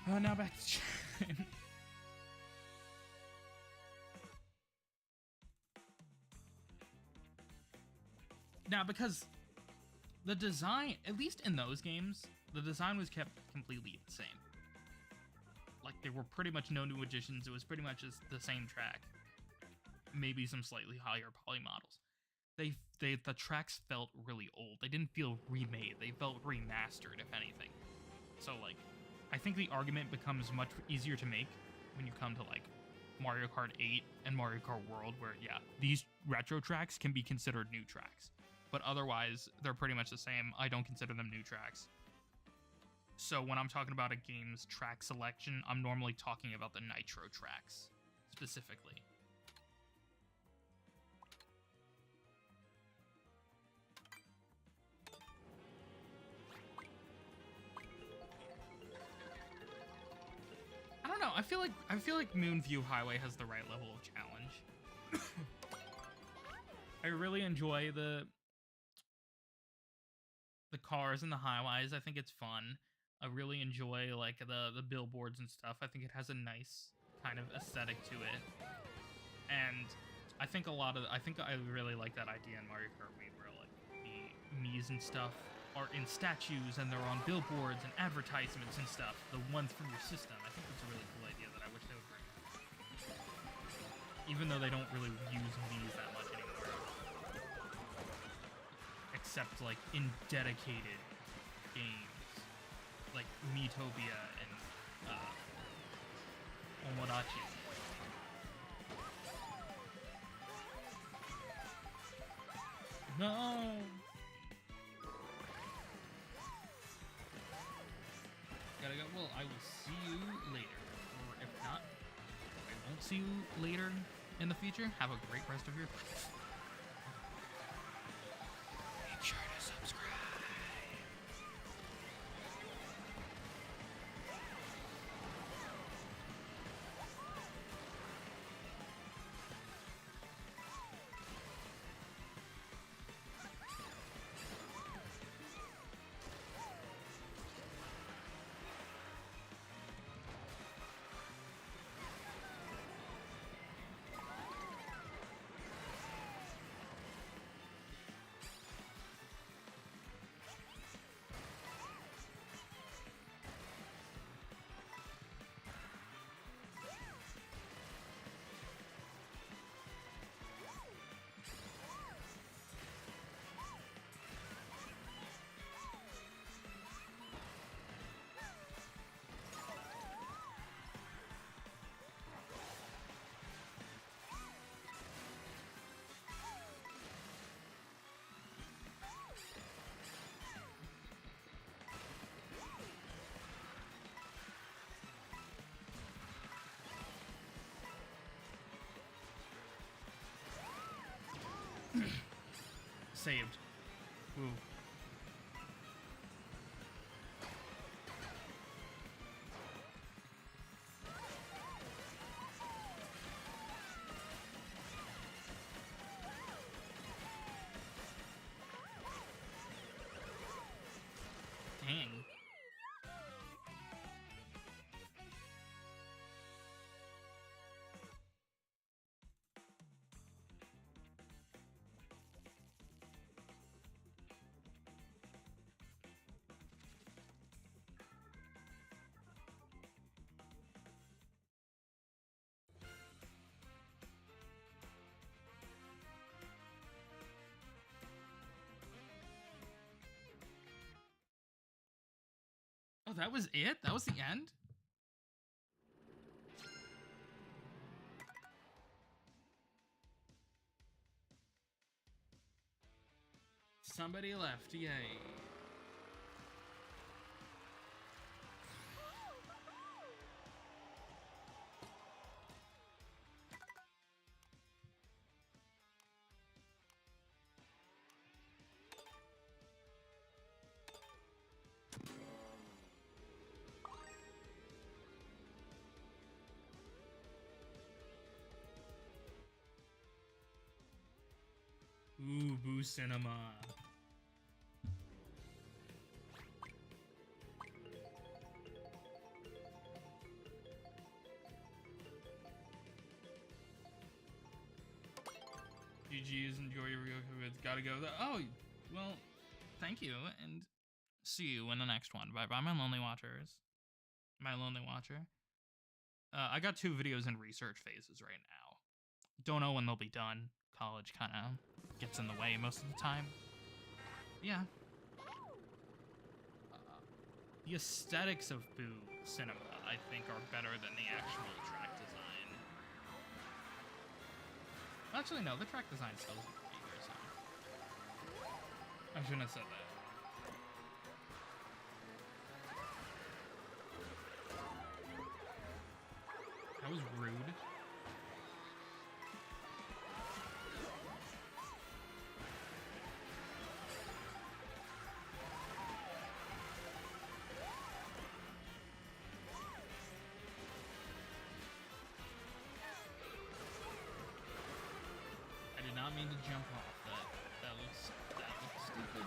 we go. Now back to China. Now, because the design, at least in those games, the design was kept completely the same. Like, there were pretty much no new additions. It was pretty much just the same track. Maybe some slightly higher poly models. The tracks felt really old. They didn't feel remade. They felt remastered, if anything. So, like, I think the argument becomes much easier to make when you come to, like, Mario Kart 8 and Mario Kart World, where, yeah, these retro tracks can be considered new tracks. But otherwise, they're pretty much the same. I don't consider them new tracks. So when I'm talking about a game's track selection, I'm normally talking about the Nitro tracks, specifically. I don't know. I feel like Moonview Highway has the right level of challenge. I really enjoy the cars and the highways. I think it's fun. I really enjoy like the billboards and stuff. I think it has a nice kind of aesthetic to it. And I think I really like that idea in Mario Kart Wii, where like the Miis and stuff are in statues and they're on billboards and advertisements and stuff, the ones from your system. I think that's a really cool idea that I wish they would bring. Even though they don't really use Miis that much anymore. Except like in dedicated games. Like Miitopia and Omodachi. No! Gotta go. Well, I will see you later. Or if not, I won't see you later in the future. Have a great rest of your... Make sure to subscribe. Saved. Woo. Dang. Oh, that was it? That was the end? Somebody left, yay. Ooh, Boo Cinema. GG's, enjoy your real kids. Gotta go. Oh, well, thank you, and see you in the next one. Bye-bye, my lonely watchers. My lonely watcher. I got 2 videos in research phases right now. Don't know when they'll be done. College kind of gets in the way most of the time. Yeah. The aesthetics of Boo Cinema, I think, are better than the actual track design. Actually, no, the track design still isn't either, so... I shouldn't have said that. That was rude. I did not mean to jump off. That looks stupid.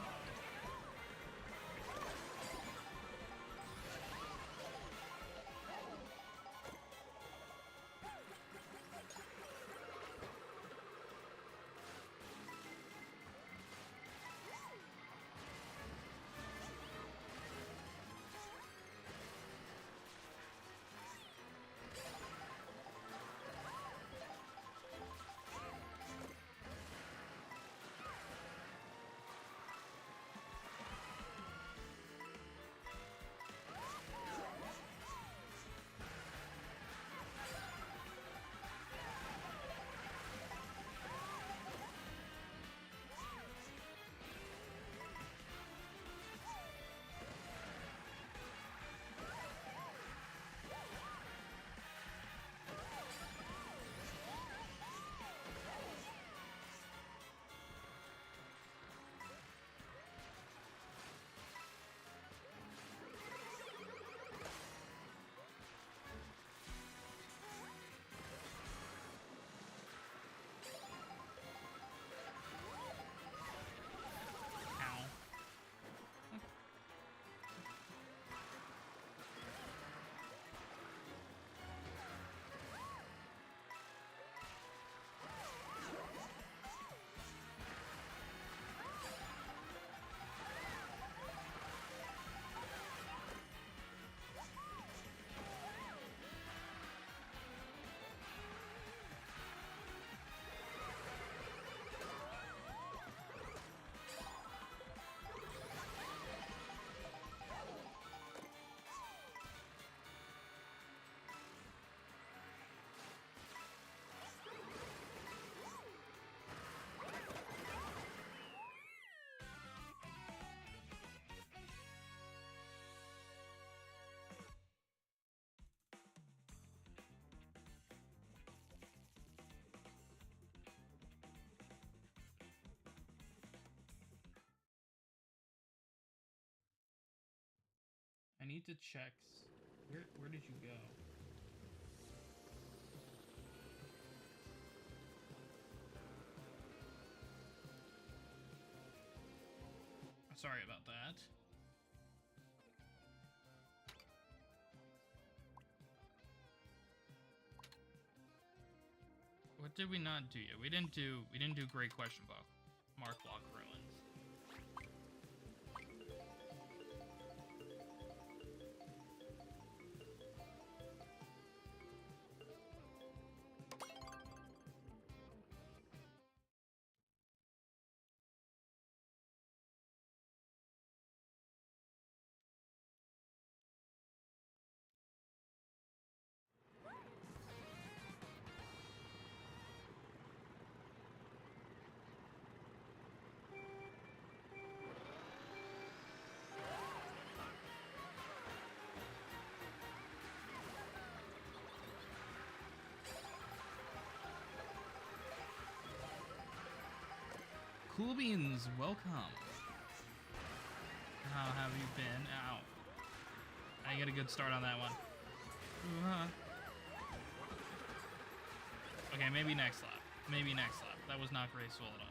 I need to check. Where did you go? Sorry about that. What did we not do yet? We didn't do Great Question Mark Block Ruins. Cool Beans, welcome. How have you been? Ow. I get a good start on that one. Okay, maybe next lap. Maybe next lap. That was not graceful at all.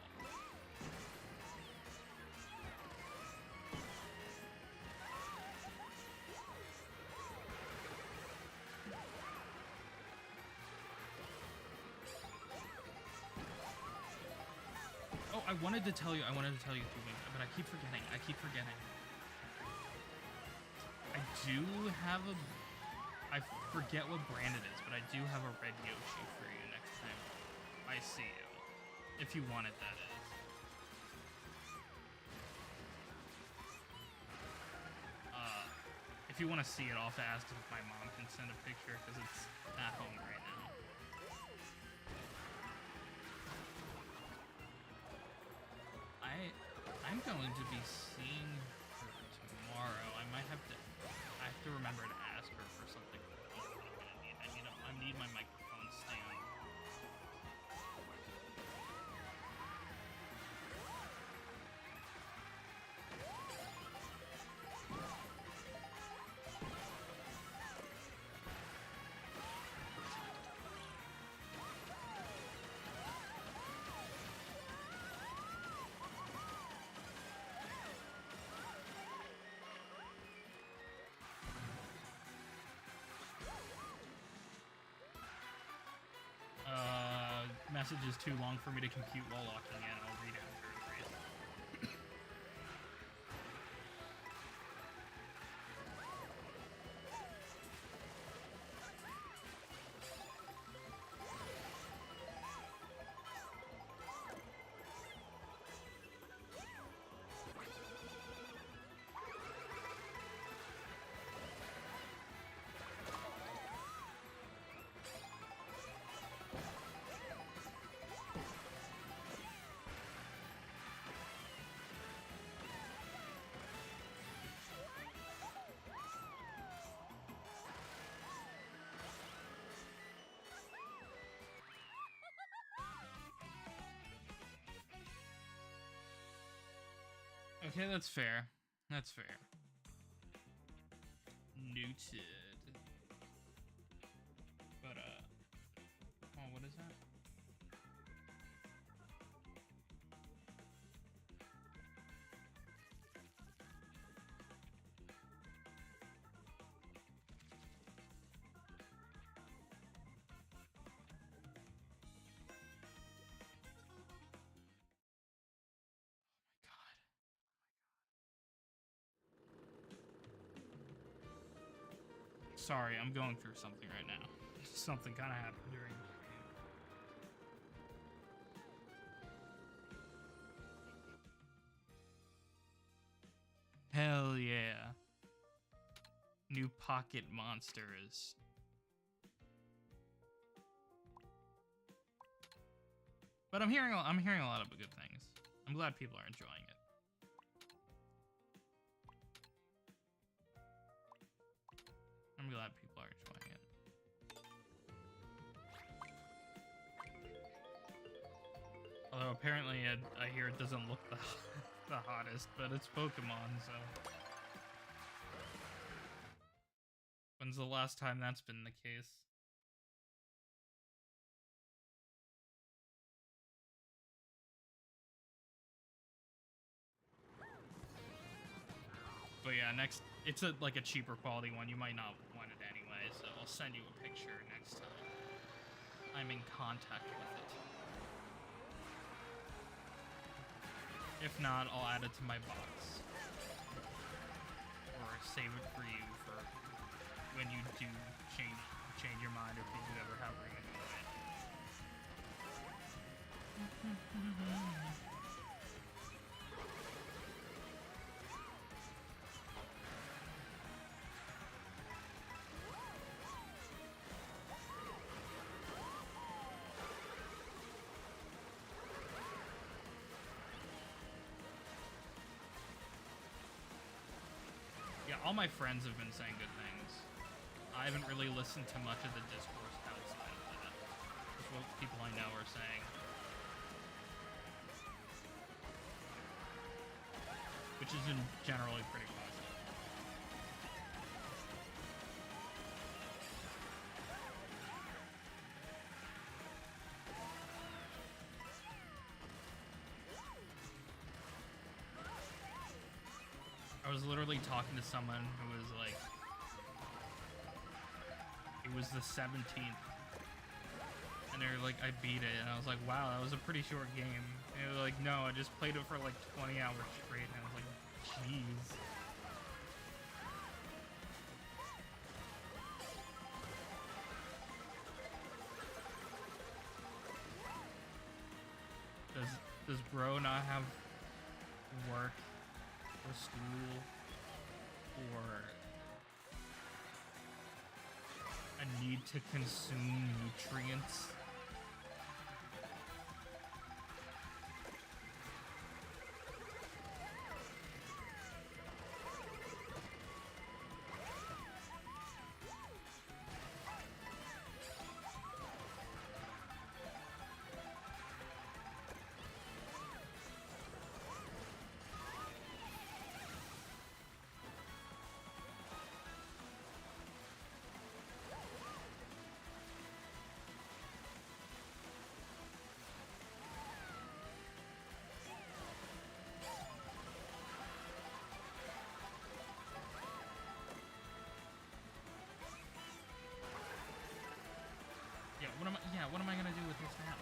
Oh, I wanted to tell you 2 things, but I keep forgetting. I do have I forget what brand it is, but I do have a red Yoshi for you next time I see you. If you want it, that is. If you want to see it, I'll have to ask if my mom can send a picture, because it's at home right now. I'm going to be seeing her tomorrow. I have to remember to ask her for something. I need my microphone stand. Message is too long for me to compute while locking in. I'll read after it, please. Okay, that's fair. That's fair. Noted. But, oh, what is that? Sorry, I'm going through something right now. Something kind of happened during the game. Hell yeah. New pocket monsters. But I'm hearing a lot of good things. I'm glad people are enjoying it. I'm glad people are enjoying it. Although apparently I hear it doesn't look the hottest, but it's Pokemon, so. When's the last time that's been the case? But yeah, next, it's like a cheaper quality one. You might not want it anyway, so I'll send you a picture next time I'm in contact with it. If not, I'll add it to my box. Or save it for you for when you do change your mind, or if you do ever have room anyway. Yeah, all my friends have been saying good things. I haven't really listened to much of the discourse outside of that. Just what people I know are saying. Which is generally pretty positive. I was literally talking to someone who was like, it was the 17th, and they're like, I beat it, and I was like, wow, that was a pretty short game. And they're like, no, I just played it for like 20 hours straight, and I was like, jeez. Does bro not have work or school or a need to consume nutrients? What am I gonna do with this now?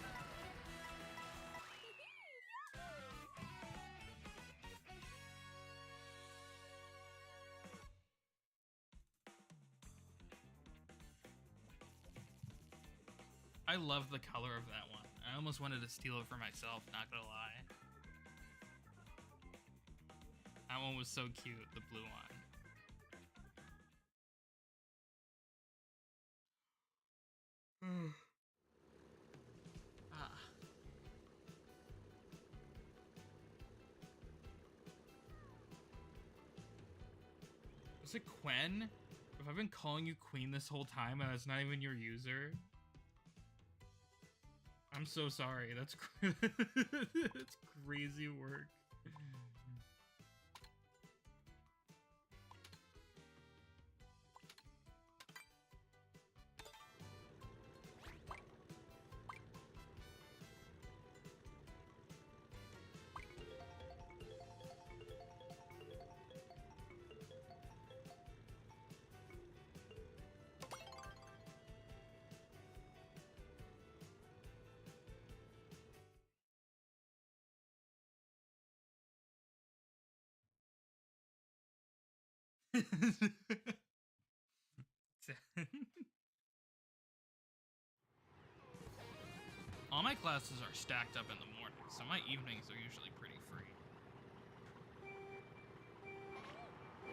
I love the color of that one. I almost wanted to steal it for myself, not gonna lie. That one was so cute, the blue one. Is it Quen? If I've been calling you Queen this whole time and it's not even your user, I'm so sorry. That's that's crazy work. All my classes are stacked up in the morning, so my evenings are usually pretty free.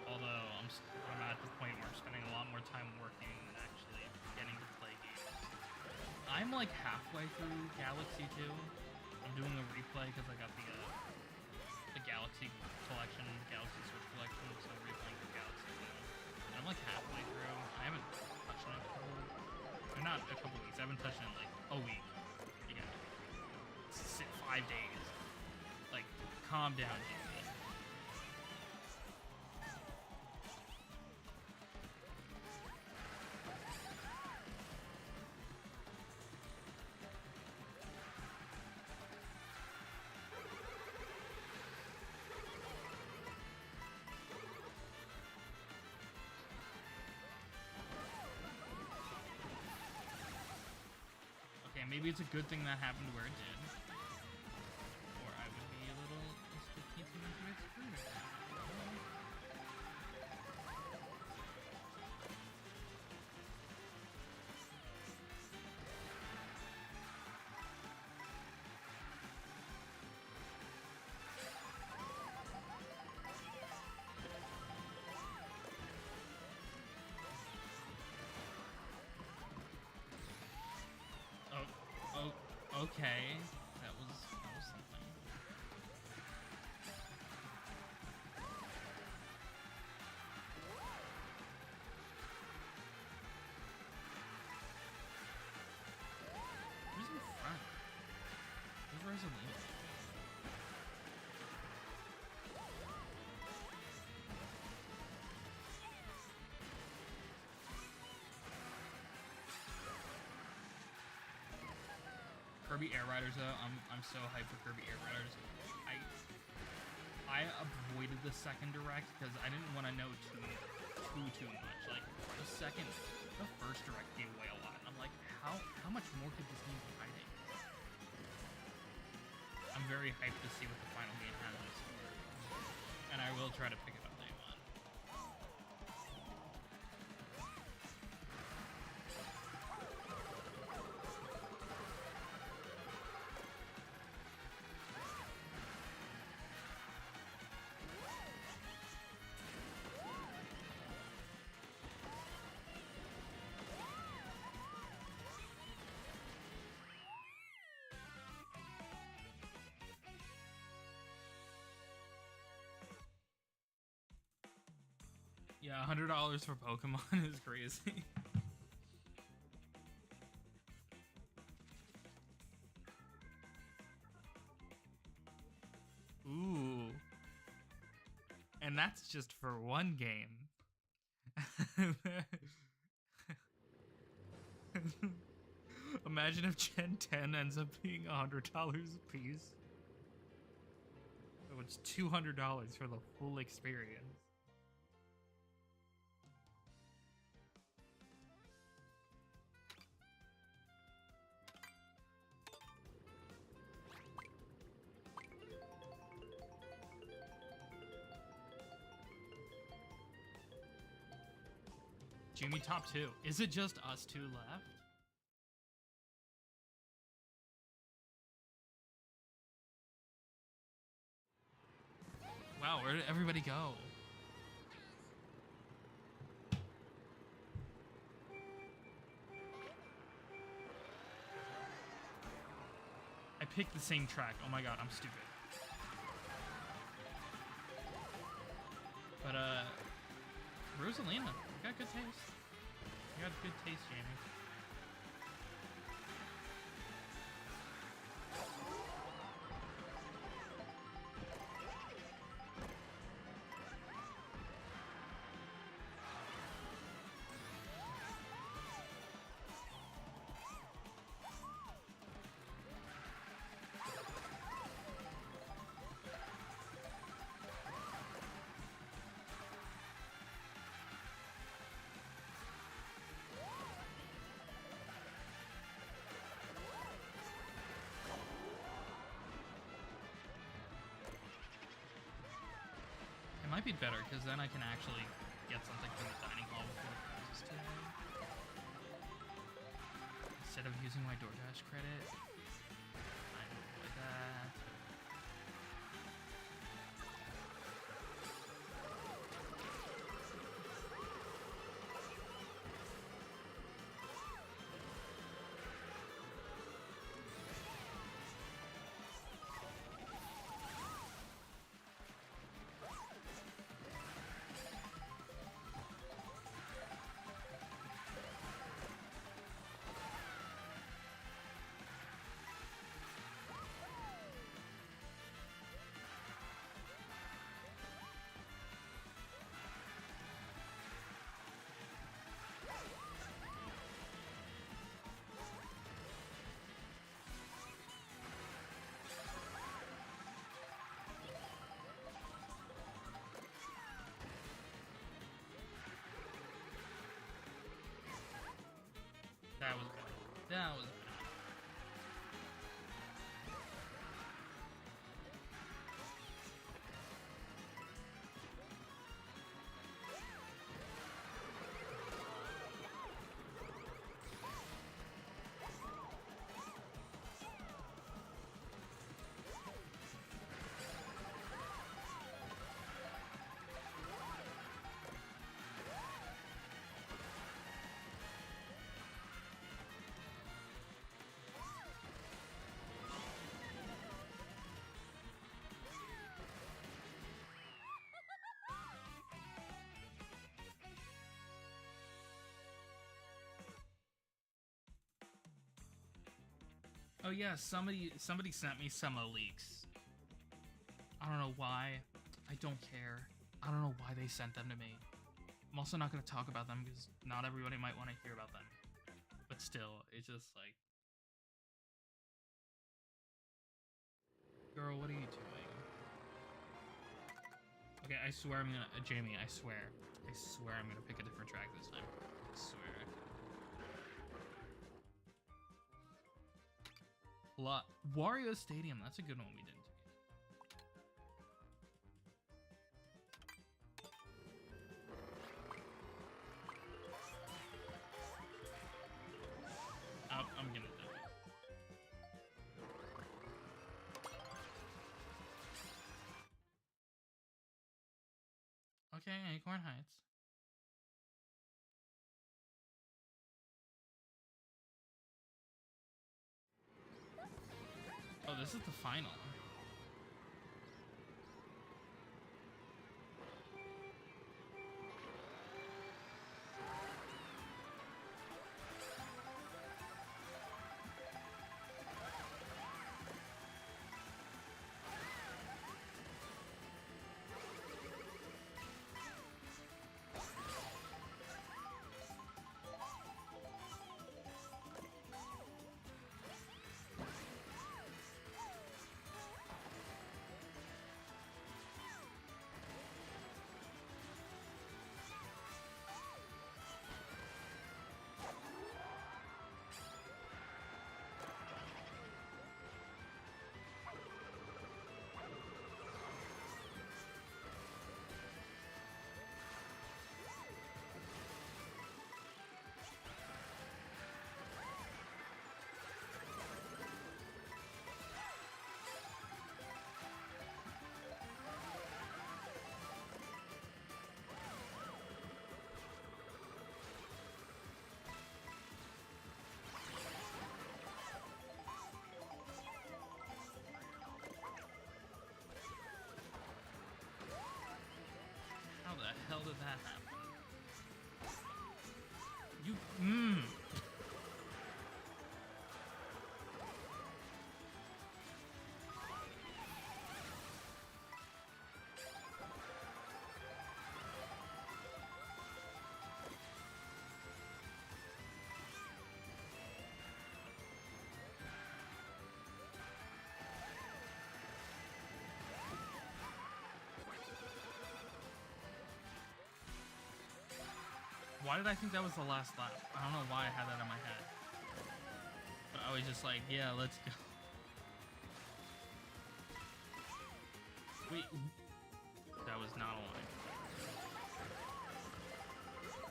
Although I'm at the point where I'm spending a lot more time working than actually getting to play games. I'm like halfway through Galaxy 2. I'm doing a replay because I got the Galaxy collection, Galaxy Switch collection, so I'm replaying the Galaxy 2. I'm like halfway through. I haven't touched it in not a couple weeks. I haven't touched it in like a week. You gotta sit 5 days. Like, calm down, Jimmy. And maybe it's a good thing that happened where it did. Or I would be a little sticky to get screwed at that. Okay, that was something. Who's in front? Who's Rosalina? Kirby Air Riders though, I'm so hyped for Kirby Air Riders. I avoided the second direct because I didn't want to know too much. Like the first direct gave away a lot. And I'm like, how much more could this game be hiding? I'm very hyped to see what the final game has in store, and I will try to pick it up day one. Yeah, $100 for Pokemon is crazy. Ooh. And that's just for one game. Imagine if Gen 10 ends up being $100 a piece. So it's $200 for the full experience. Jimmy top 2. Is it just us two left? Wow, where did everybody go? I picked the same track. Oh my god, I'm stupid. But, Rosalina, you got good taste. You got good taste, Jamie. It might be better, because then I can actually get something from the dining hall before it closes today. Instead of using my DoorDash credit, I can avoid that. That was good. That was good. Oh yeah, somebody sent me some leaks. I don't know why. I don't care. I don't know why they sent them to me. I'm also not going to talk about them because not everybody might want to hear about them. But still, it's just like... Girl, what are you doing? Okay, I swear I'm gonna... Jamie, I swear. I swear I'm gonna pick a different track this time. I swear. Wario Stadium, that's a good one we didn't do. I'm gonna do it. Okay, Acorn Heights. Oh, this is the final. How the hell did that happen? You, Why did I think that was the last lap? I don't know why I had that in my head. But I was just like, yeah, let's go. Wait. That was not a line.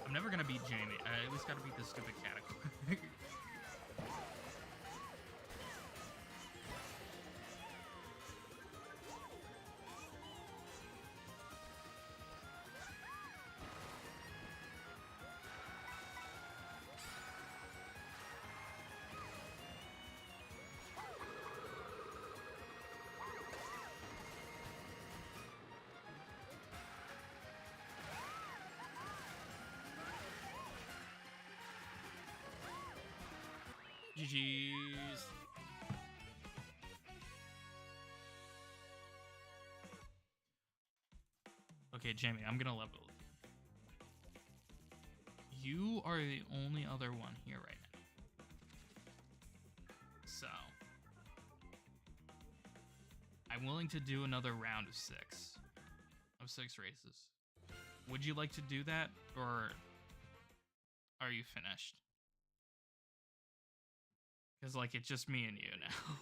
I'm never gonna beat Jamie. I at least gotta beat this stupid category. GG's. Okay, Jamie, I'm gonna level with you. You are the only other one here right now. So, I'm willing to do another round of six races. Would you like to do that, or are you finished? Because, like, it's just me and you now.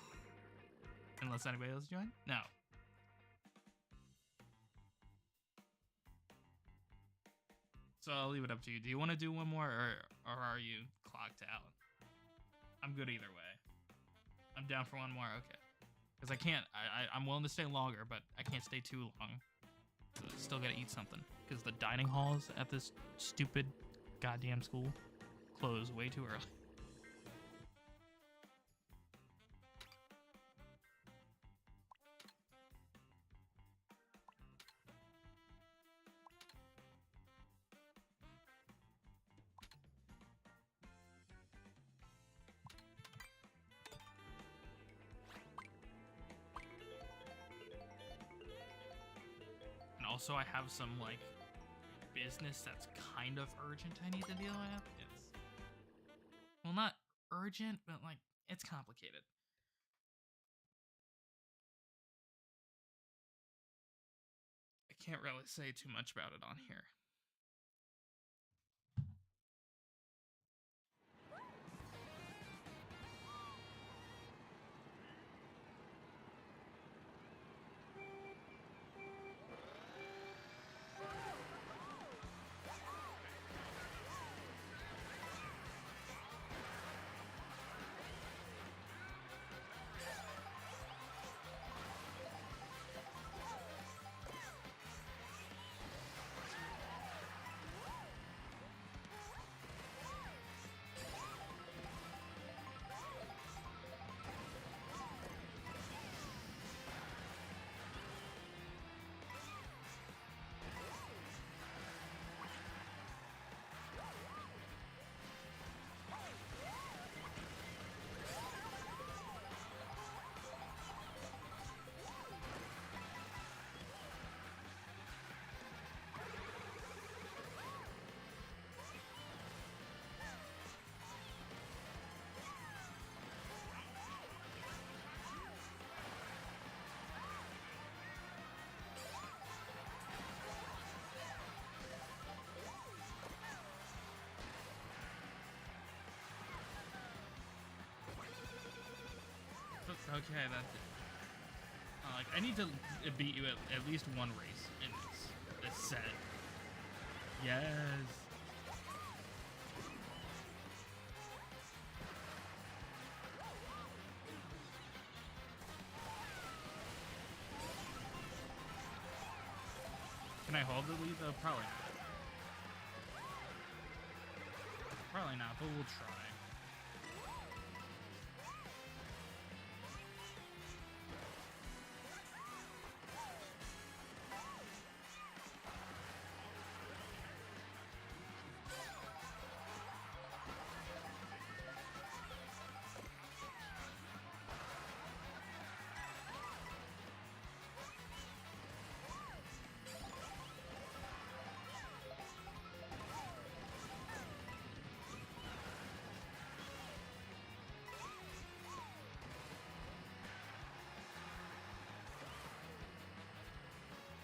Unless anybody else join? No. So I'll leave it up to you. Do you want to do one more, or are you clocked out? I'm good either way. I'm down for one more, okay. Because I can't, I'm willing to stay longer, but I can't stay too long. So I still gotta eat something. Because the dining halls at this stupid goddamn school close way too early. also I have some like business that's kind of urgent I need to deal with. Well, not urgent, but like it's complicated. I can't really say too much about it on here. Okay, that's it. Like, I need to beat you at least one race in this set. Yes. Can I hold the lead though? Probably not. Probably not, but we'll try.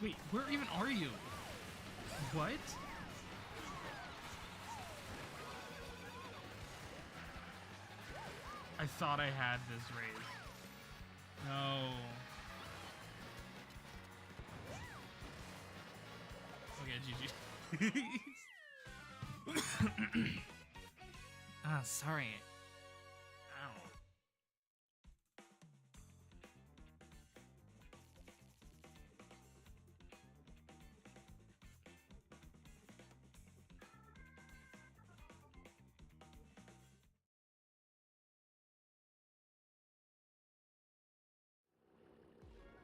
Wait, where even are you? What? I thought I had this race. No. Okay, GG. Ah, sorry. Ow.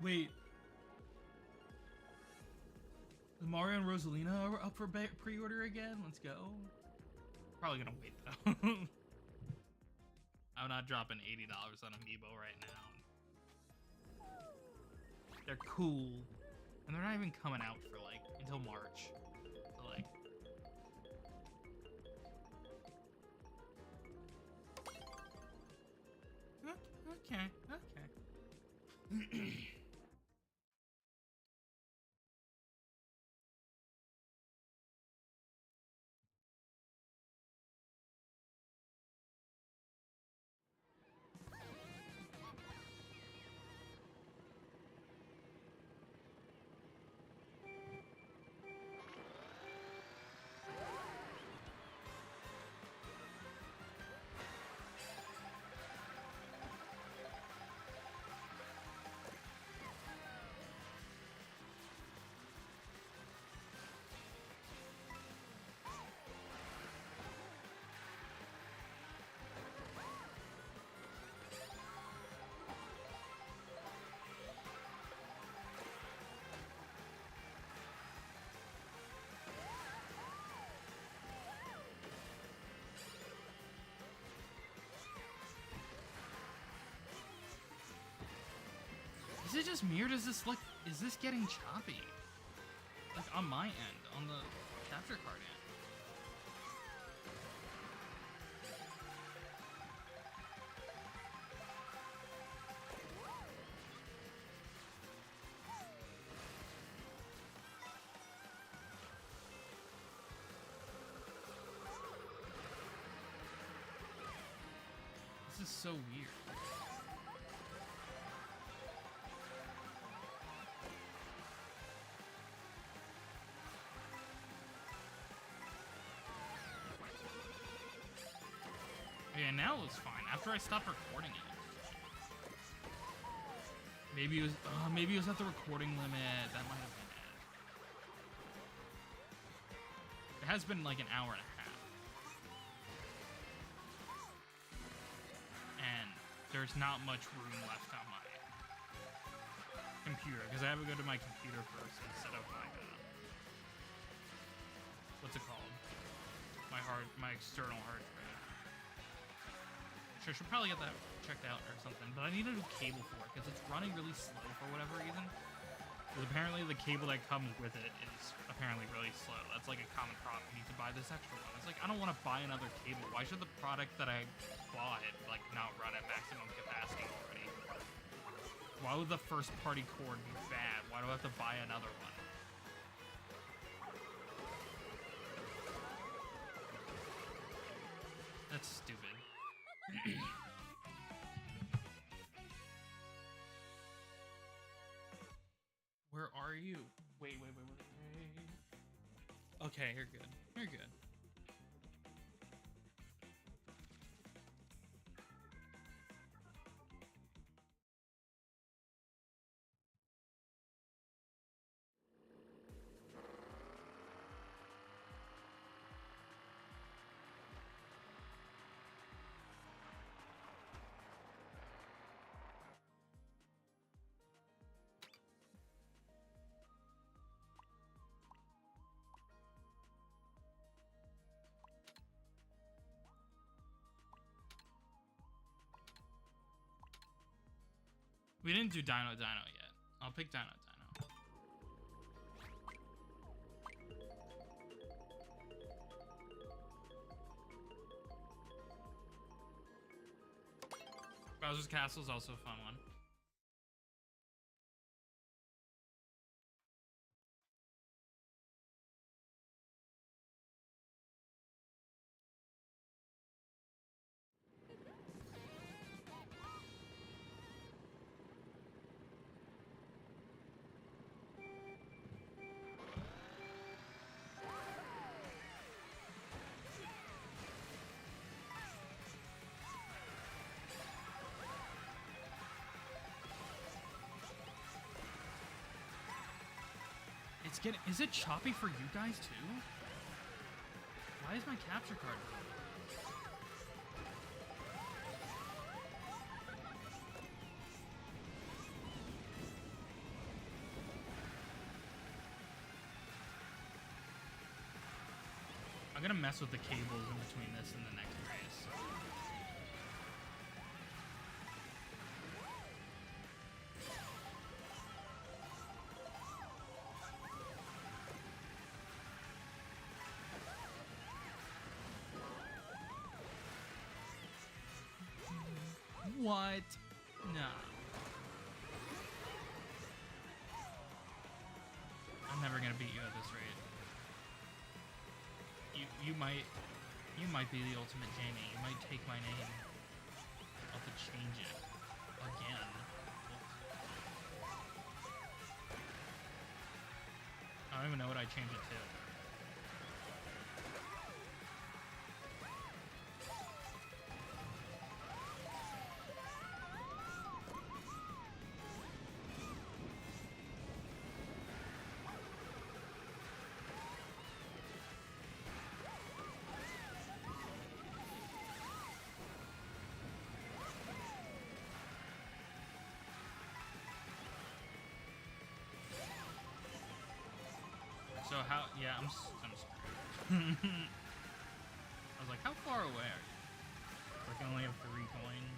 Wait. The Mario and Rosalina are up for pre-order again? Let's go. Probably gonna wait though. I'm not dropping $80 on Amiibo right now. They're cool. And they're not even coming out for like until March. So like okay. Is it just me or does this look... Is this getting choppy? On my end, on the capture card end. This is so weird. Yeah, now it was fine. After I stopped recording it. Maybe it was at the recording limit. That might have been it. It has been like an hour and a half. And there's not much room left on my computer because I have to go to my computer first instead of my what's it called? My external hard drive. I should probably get that checked out or something, but I need a new cable for it because it's running really slow for whatever reason. Because apparently the cable that comes with it is apparently really slow. That's like a common problem. I need to buy this extra one. It's like, I don't want to buy another cable. Why should the product that I bought like not run at maximum capacity already? Why would the first party cord be bad? Why do I have to buy another one? That's stupid. Where are you? Wait. Okay, you're good. You're good. We didn't do Dino yet. I'll pick Dino. Bowser's Castle is also a fun one. Is it choppy for you guys too? Why is my capture card? I'm gonna mess with the cables in between this and the next race. What? No. I'm never gonna beat you at this rate. You might be the ultimate Jamie. You might take my name. I'll have to change it again. I don't even know what I changed it to. So how? Yeah, I'm screwed. I was like, how far away are you? Like, I only have 3 coins.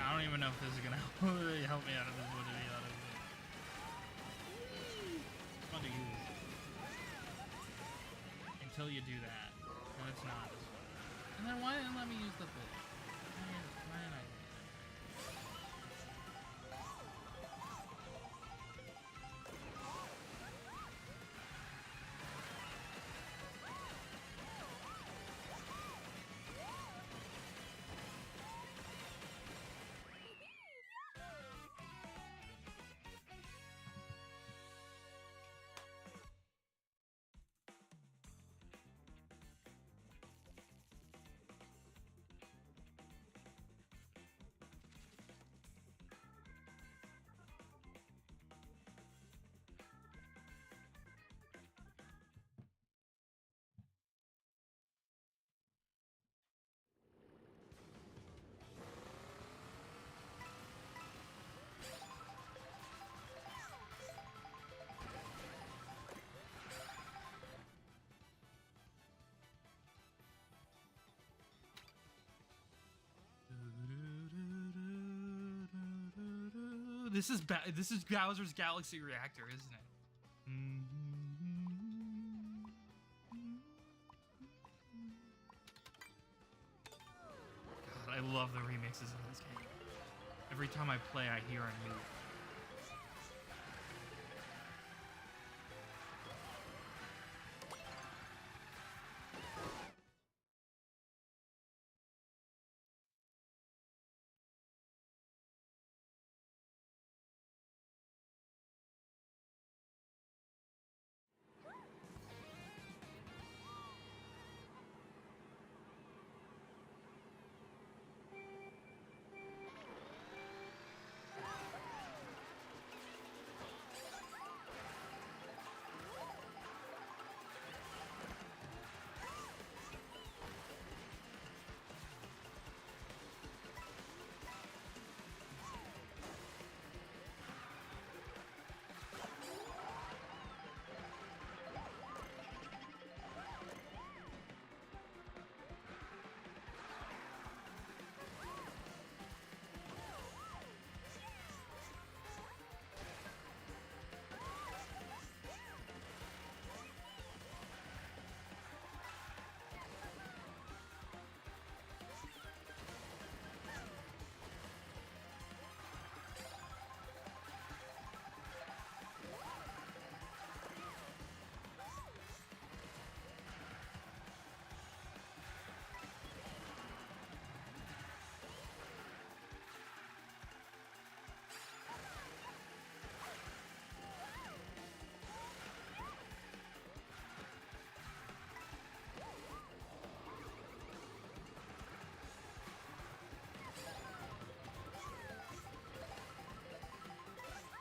Yeah, I don't even know if this is gonna help me out of this, to be honest. It's fun to use. Until you do that. And it's not as fun. And then why didn't it let me use the thing? Why didn't I? This is Bowser's Galaxy Reactor, isn't it? God, I love the remixes in this game. Every time I play, I hear a new.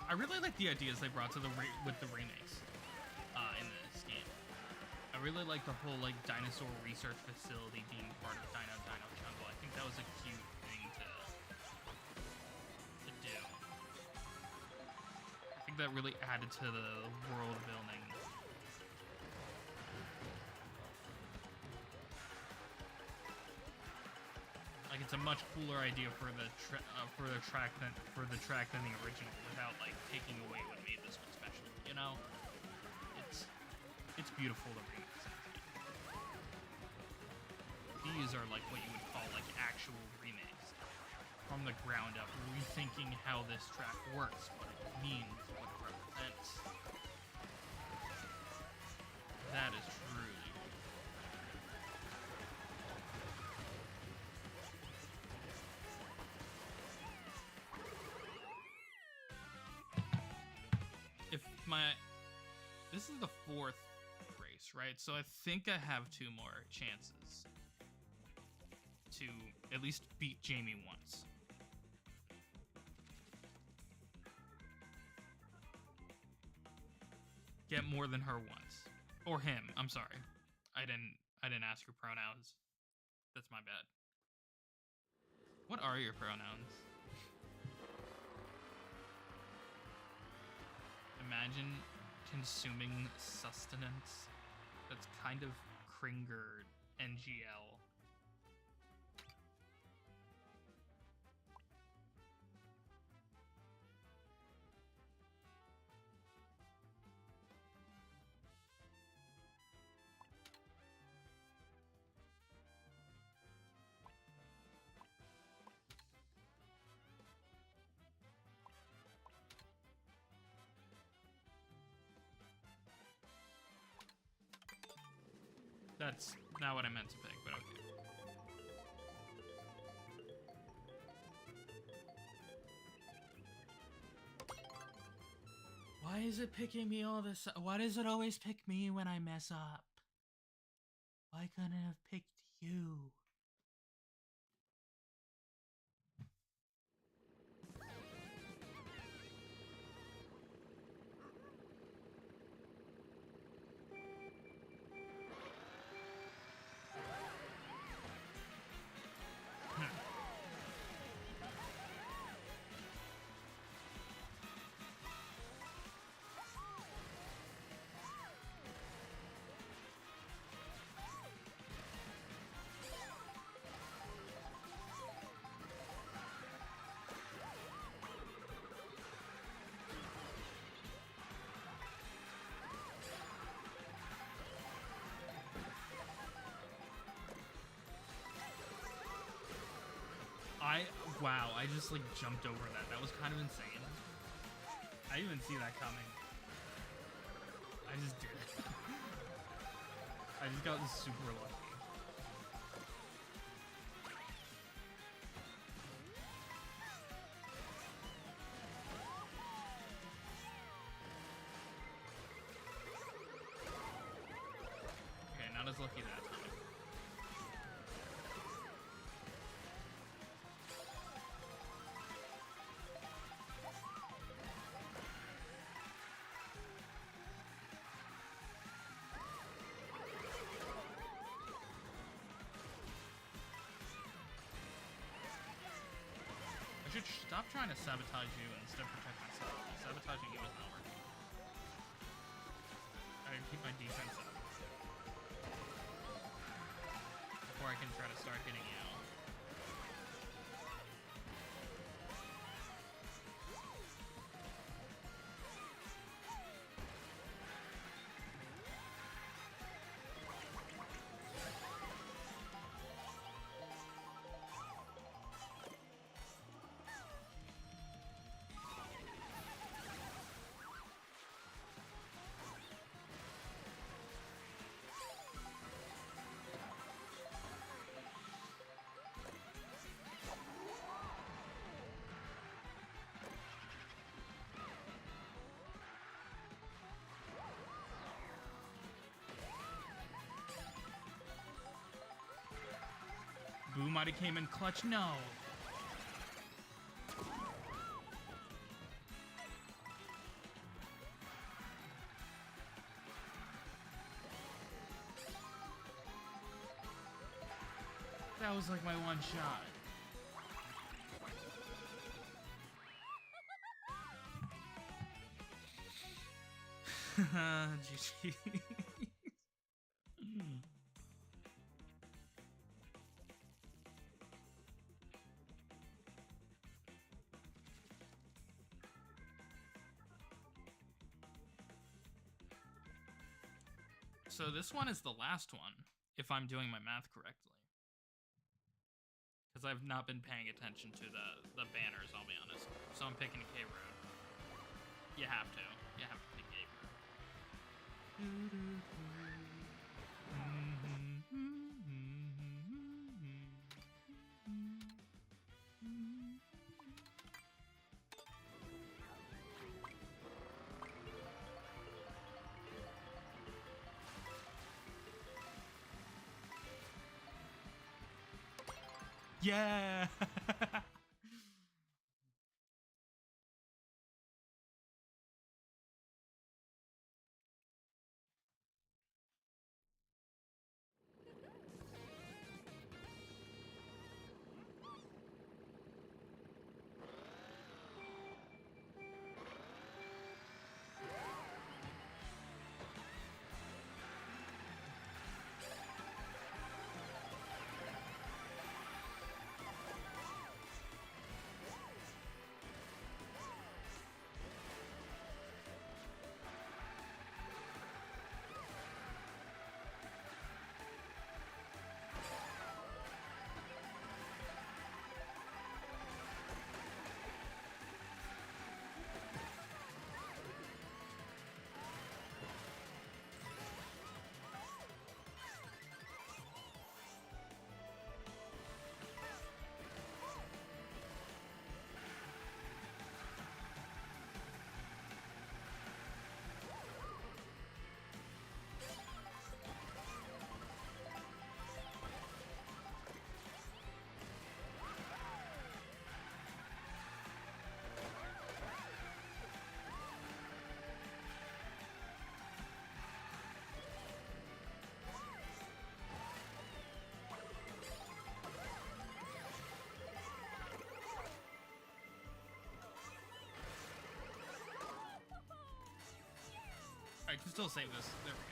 I really like the ideas they brought to with the remakes in this game. I really like the whole like dinosaur research facility being part of Dino Jungle. I think that was a cute thing to do. I think that really added to the world building. Like it's a much cooler idea for the track than the original, without like taking away what made this one special. You know, it's beautiful to read. These are like what you would call like actual remakes, from the ground up, rethinking how this track works, what it means, what it represents. That is truly. This is the 4th race, right? So I think I have 2 more chances to at least beat Jamie once. Get more than her once. Or him, I'm sorry. I didn't ask your pronouns. That's my bad. What are your pronouns? Imagine consuming sustenance that's kind of Kringer NGL. That's not what I meant to pick, but okay. Why is it picking me all this? Why does it always pick me when I mess up? Why couldn't it have picked you? Wow, I just like jumped over that. That was kind of insane. I didn't even see that coming. I just did it. I just got super lucky. Okay, not as lucky that time. I should stop trying to sabotage you and instead protect myself. Sabotaging you is not working. I gotta keep my defense up before I can try to start hitting you. Boo might have came in clutch. No. That was like my one shot. GG. So this one is the last one, if I'm doing my math correctly. Because I've not been paying attention to the banners, I'll be honest. So I'm picking K Road. You have to. You have to pick K Road. Yeah. can still save this. There we go.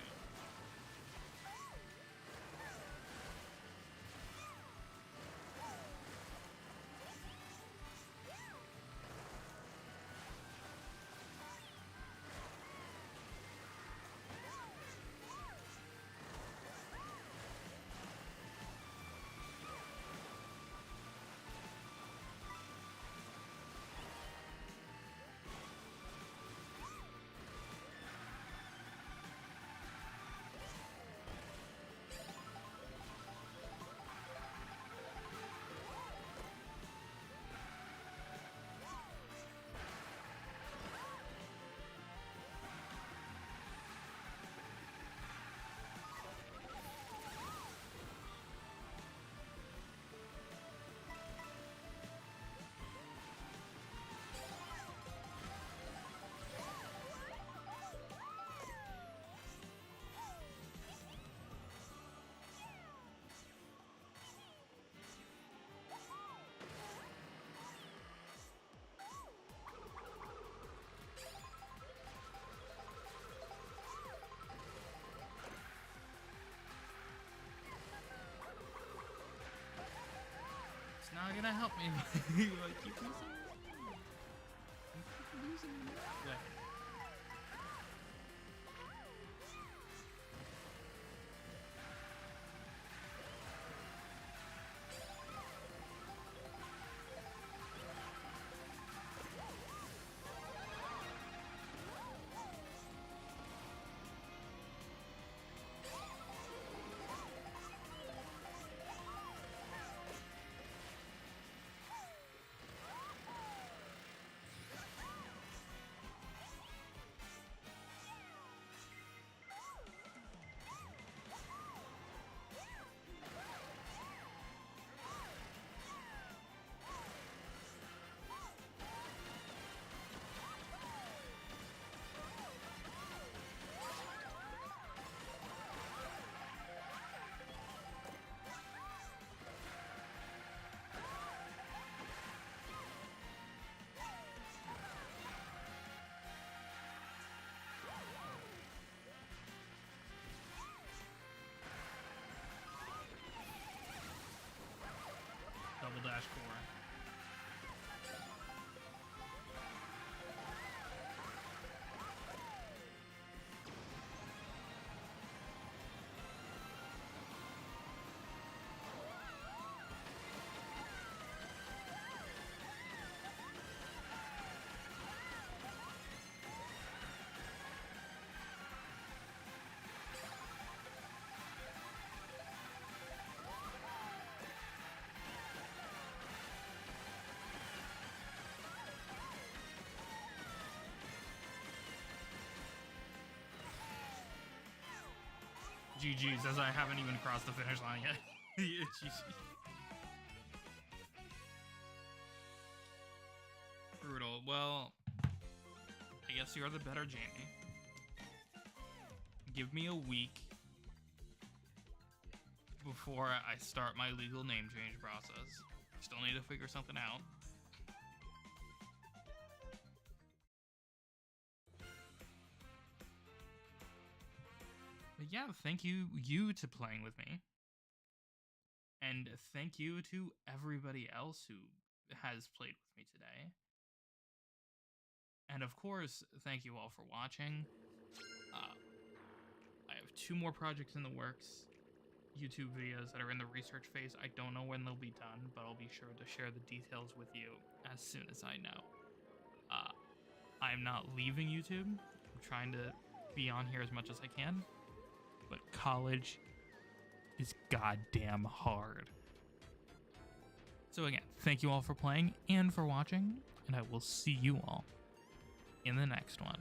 It's not gonna help me. Like, keep losing. I keep losing. Yeah. Double dash core. GG's, as I haven't even crossed the finish line yet. GG. Brutal. Well, I guess you're the better Jamie. Give me a week before I start my legal name change process. Still need to figure something out. But yeah, thank you to playing with me. And thank you to everybody else who has played with me today. And of course, thank you all for watching. I have 2 more projects in the works. YouTube videos that are in the research phase. I don't know when they'll be done, but I'll be sure to share the details with you as soon as I know. I'm not leaving YouTube. I'm trying to be on here as much as I can. But college is goddamn hard. So again, thank you all for playing and for watching, and I will see you all in the next one.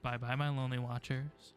Bye bye, my lonely watchers.